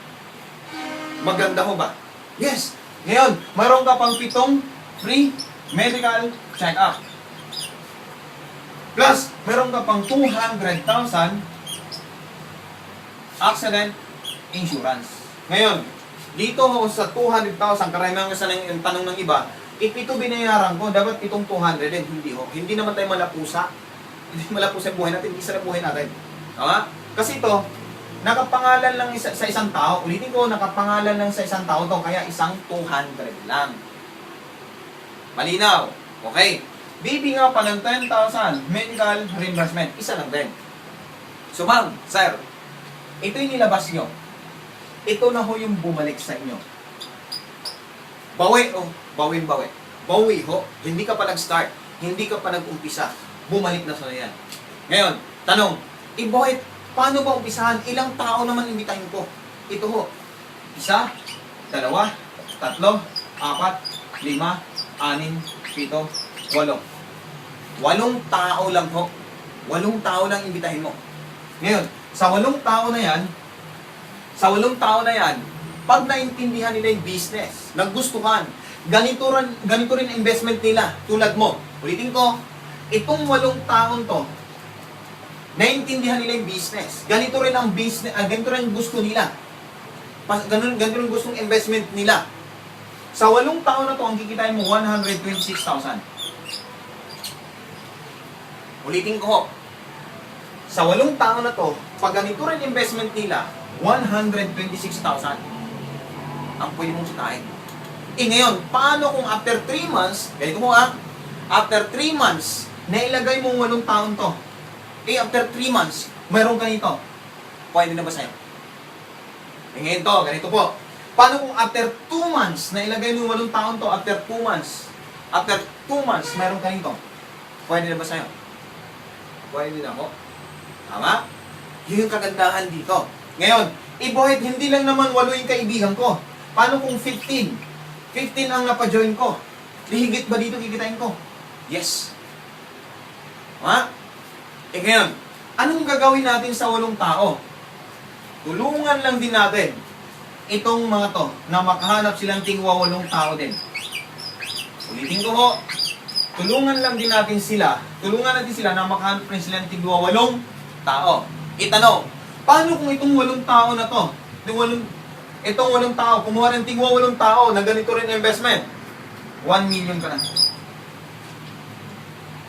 Maganda ho ba? Yes! Ngayon, mayroon ka pang 7 free medical check-up. Plus, mayroon ka pang 200,000 accident insurance. Ngayon, dito ho sa 200,000, karamihan kasi yung tanong ng iba, if ito binayaran ko, dapat itong 200 din. Hindi ho. Hindi naman tayo malapusa. Hindi malapusa yung buhay natin, isa na buhay natin. Tama? Kasi ito, nakapangalan lang sa isang tao. Ulitin ko, nakapangalan lang sa isang tao to, kaya isang 200 lang. Malinaw. Okay. Bibi nga pa ng 10,000 medical reimbursement. Isa lang din. So ma'am, sir, ito yung nilabas nyo. Ito na ho yung bumalik sa inyo. Bawi o, bawi. Bawi ho, hindi ka pa nag-start, hindi ka pa nag-umpisa. Bumalik na sa yan. Ngayon, tanong, Boy, paano ba umpisahan? Ilang tao naman imbitahin ko? Ito ho, 1, 2, 3, 4, 5, 6, 7, 8. 8 tao lang ho. 8 tao lang imbitahin mo. Ngayon, sa 8 tao na yan, pag naintindihan nila yung business, nagustuhan, ganito rin ang investment nila, tulad mo. Ulitin ko, itong 8 taon to, naintindihan nila yung business. Ganito rin ang business, ganito rin gusto nila. Ganito rin gustong investment nila. Sa 8 taon na to, ang kikitain mo 126,000. Ulitin ko ho. Sa 8 taon na to, pag ganito rin investment nila, 126,000 ang pwede mong sitain. Ngayon, paano kung after 3 months, ganito mo after 3 months, nailagay mong 8 taon to. After 3 months, mayroong ganito. Pwede na ba sa'yo? Ngayon to, ganito po. Paano kung after 2 months, nailagay mo 8 taon to, after 2 months, mayroong ganito. Pwede na ba sa'yo? Pwede na po. Tama? Yun yung kagandahan dito. Ngayon, Boy, hindi lang naman 8 yung kaibigan ko. Paano kung 15? 15 ang napajoin ko. Higit ba dito kikitain ko? Yes. Ha? Ngayon, anong gagawin natin sa 8 tao? Tulungan lang din natin itong mga to na makahanap silang tingwa 8 tao din. Ulitin ko ho, tulungan natin sila na makahanap rin silang tingwa 8 tao. Itanong, paano kung itong 8 tao na to, itong 8 tao, kumuha ng tingwa 8 tao na ganito rin investment, 1 million ka na.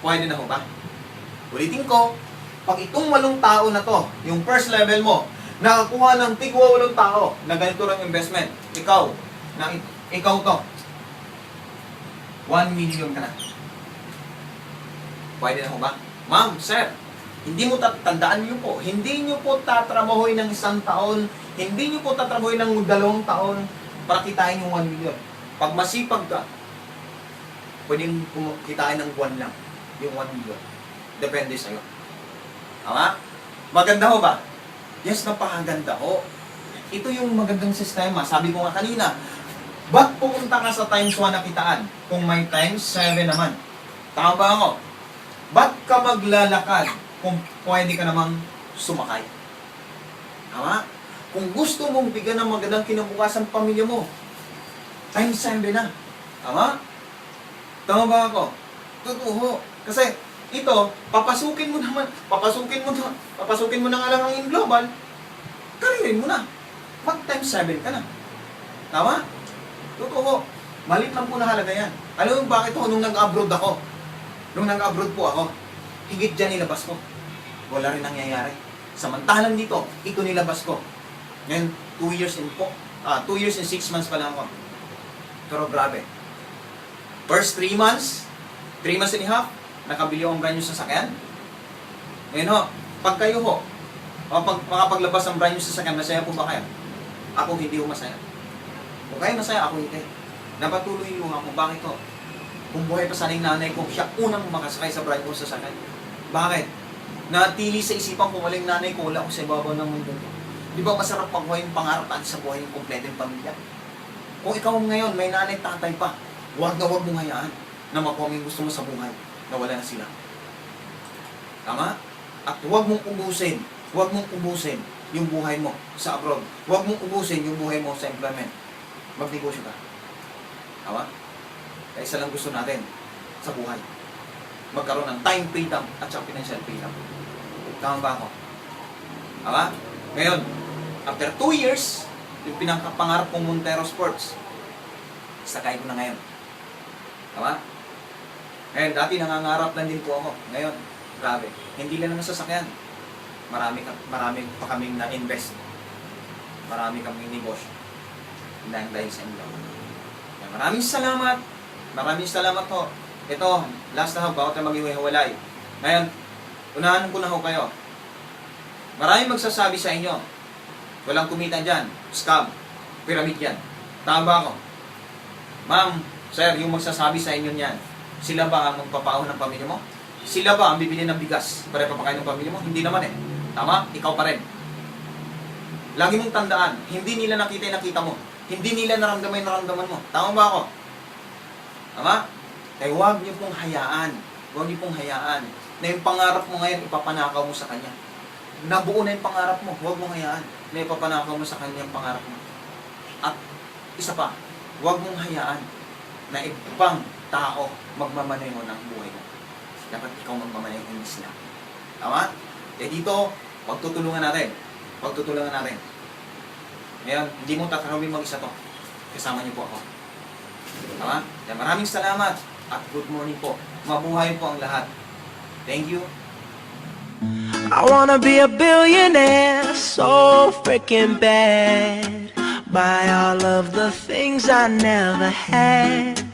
Pwede na ho ba? Ulitin ko, pag itong 8 tao na to, yung first level mo, nakakuha ng tigwa 8 tao na ganito rin investment, ikaw to, 1 million ka na. Pwede na ho ba? Ma'am, sir, hindi mo tandaan niyo po, hindi niyo po tatrabahoy ng 1 taon, hindi niyo po tatrabahoy ng 2 taon para kitain yung 1 million. Pag masipag ka, pwedeng kitain ng 1 lang, yung 1 million. Depende sa'yo. Tama? Maganda ho ba? Yes, napakaganda ho. Ito yung magandang sistema. Sabi ko nga kanina, ba't pupunta ka sa times 1 na kitaan kung may times 7 naman? Tama ba ako? Ba't ka maglalakad kung pwede ka namang sumakay? Tama? Kung gusto mong bigyan ng magandang kinabukasan pamilya mo, times 7 na. Tama? Tama ba ako? Totoo. Kasi ito, papasukin mo na nga lang ang in global, karirin mo na. Mag times 7 ka na. Tama? Totoo. Malit lang po na halaga yan. Alam mo bakit ako nung nag-abroad po ako, higit dyan nilabas ko. Wala rin nangyayari. Samantalang dito, ito nilabas ko. Ngayon, 2 years and 6 months pa lang ako. Pero grabe. First 3 months and a half, nakabili akong brand new sasakyan. Ngayon ho, pag kayo ho, makapaglabas ng brand new sasakyan, masaya po ba kayo? Ako hindi ho masaya. Kung kayo masaya, ako hindi. Napatuloy yung ako. Bakit ho? Kung buhay pa sana yung nanay ko, siya unang makasakay sa bride kong sasakyan. Bakit? Natili sa isipan ko, walang nanay ko, wala ko sa ibabaw ng mundo. Di ba masarap pagbuhay yung pangarap at sa buhay yung kompleto yung pamilya? Kung ikaw ngayon, may nanay, tatay pa, huwag mong hayaan na makuha yung gusto mo sa buhay, na wala na sila. Tama? At huwag mong ubusin yung buhay mo sa abroad. Huwag mong ubusin yung buhay mo sa employment. Magnegosyo ka. Tama? Kaya isa lang gusto natin sa buhay. Magkaroon ng time freedom at saka financial freedom. Tama ba ako? Tama? Ngayon, after 2 years, yung pinakapangarap kong Montero Sports, sakay ko na ngayon. Tama? Ngayon, dati nangangarap lang din po ako. Ngayon, grabe. Hindi lang naman sasakyan. Marami pa kaming na-invest. Marami kaming negosyo. Dahil sa inyo. Maraming salamat. Maraming salamat ho. Ito, last na ho, bawat na maghiwalay. Ngayon, unahan ko na ho kayo. Maraming magsasabi sa inyo, walang kumita dyan, scam, pyramid yan. Tama ba ako? Ma'am, sir, yung magsasabi sa inyo niyan, sila ba ang magpapaahon ng pamilya mo? Sila ba ang bibili ng bigas para papakain ng pamilya mo? Hindi naman eh. Tama? Ikaw pa rin. Lagi mong tandaan, hindi nila nakita yung nakita mo. Hindi nila naramdaman yung naramdaman mo. Tama ba ako? Tama? Kaya huwag niyo pong hayaan. Huwag niyo pong hayaan na yung pangarap mo ngayon, ipapanakaw mo sa kanya. Nabuo na yung pangarap mo, huwag mong hayaan na ipapanakaw mo sa kanya yung pangarap mo. At isa pa, huwag mong hayaan na ibang tao magmamaneho ng buhay mo. Dapat ikaw magmamaneho, hindi sila. Tama? Kaya dito, pagtutulungan natin. Pagtutulungan natin. Ngayon, hindi mo tatanawin mag-isa to. Kasama niyo po ako. Tama? Kaya maraming salamat at good morning po. Mabuhay po ang lahat. Thank you. I wanna be a billionaire so freaking bad. Buy all of the things I never had.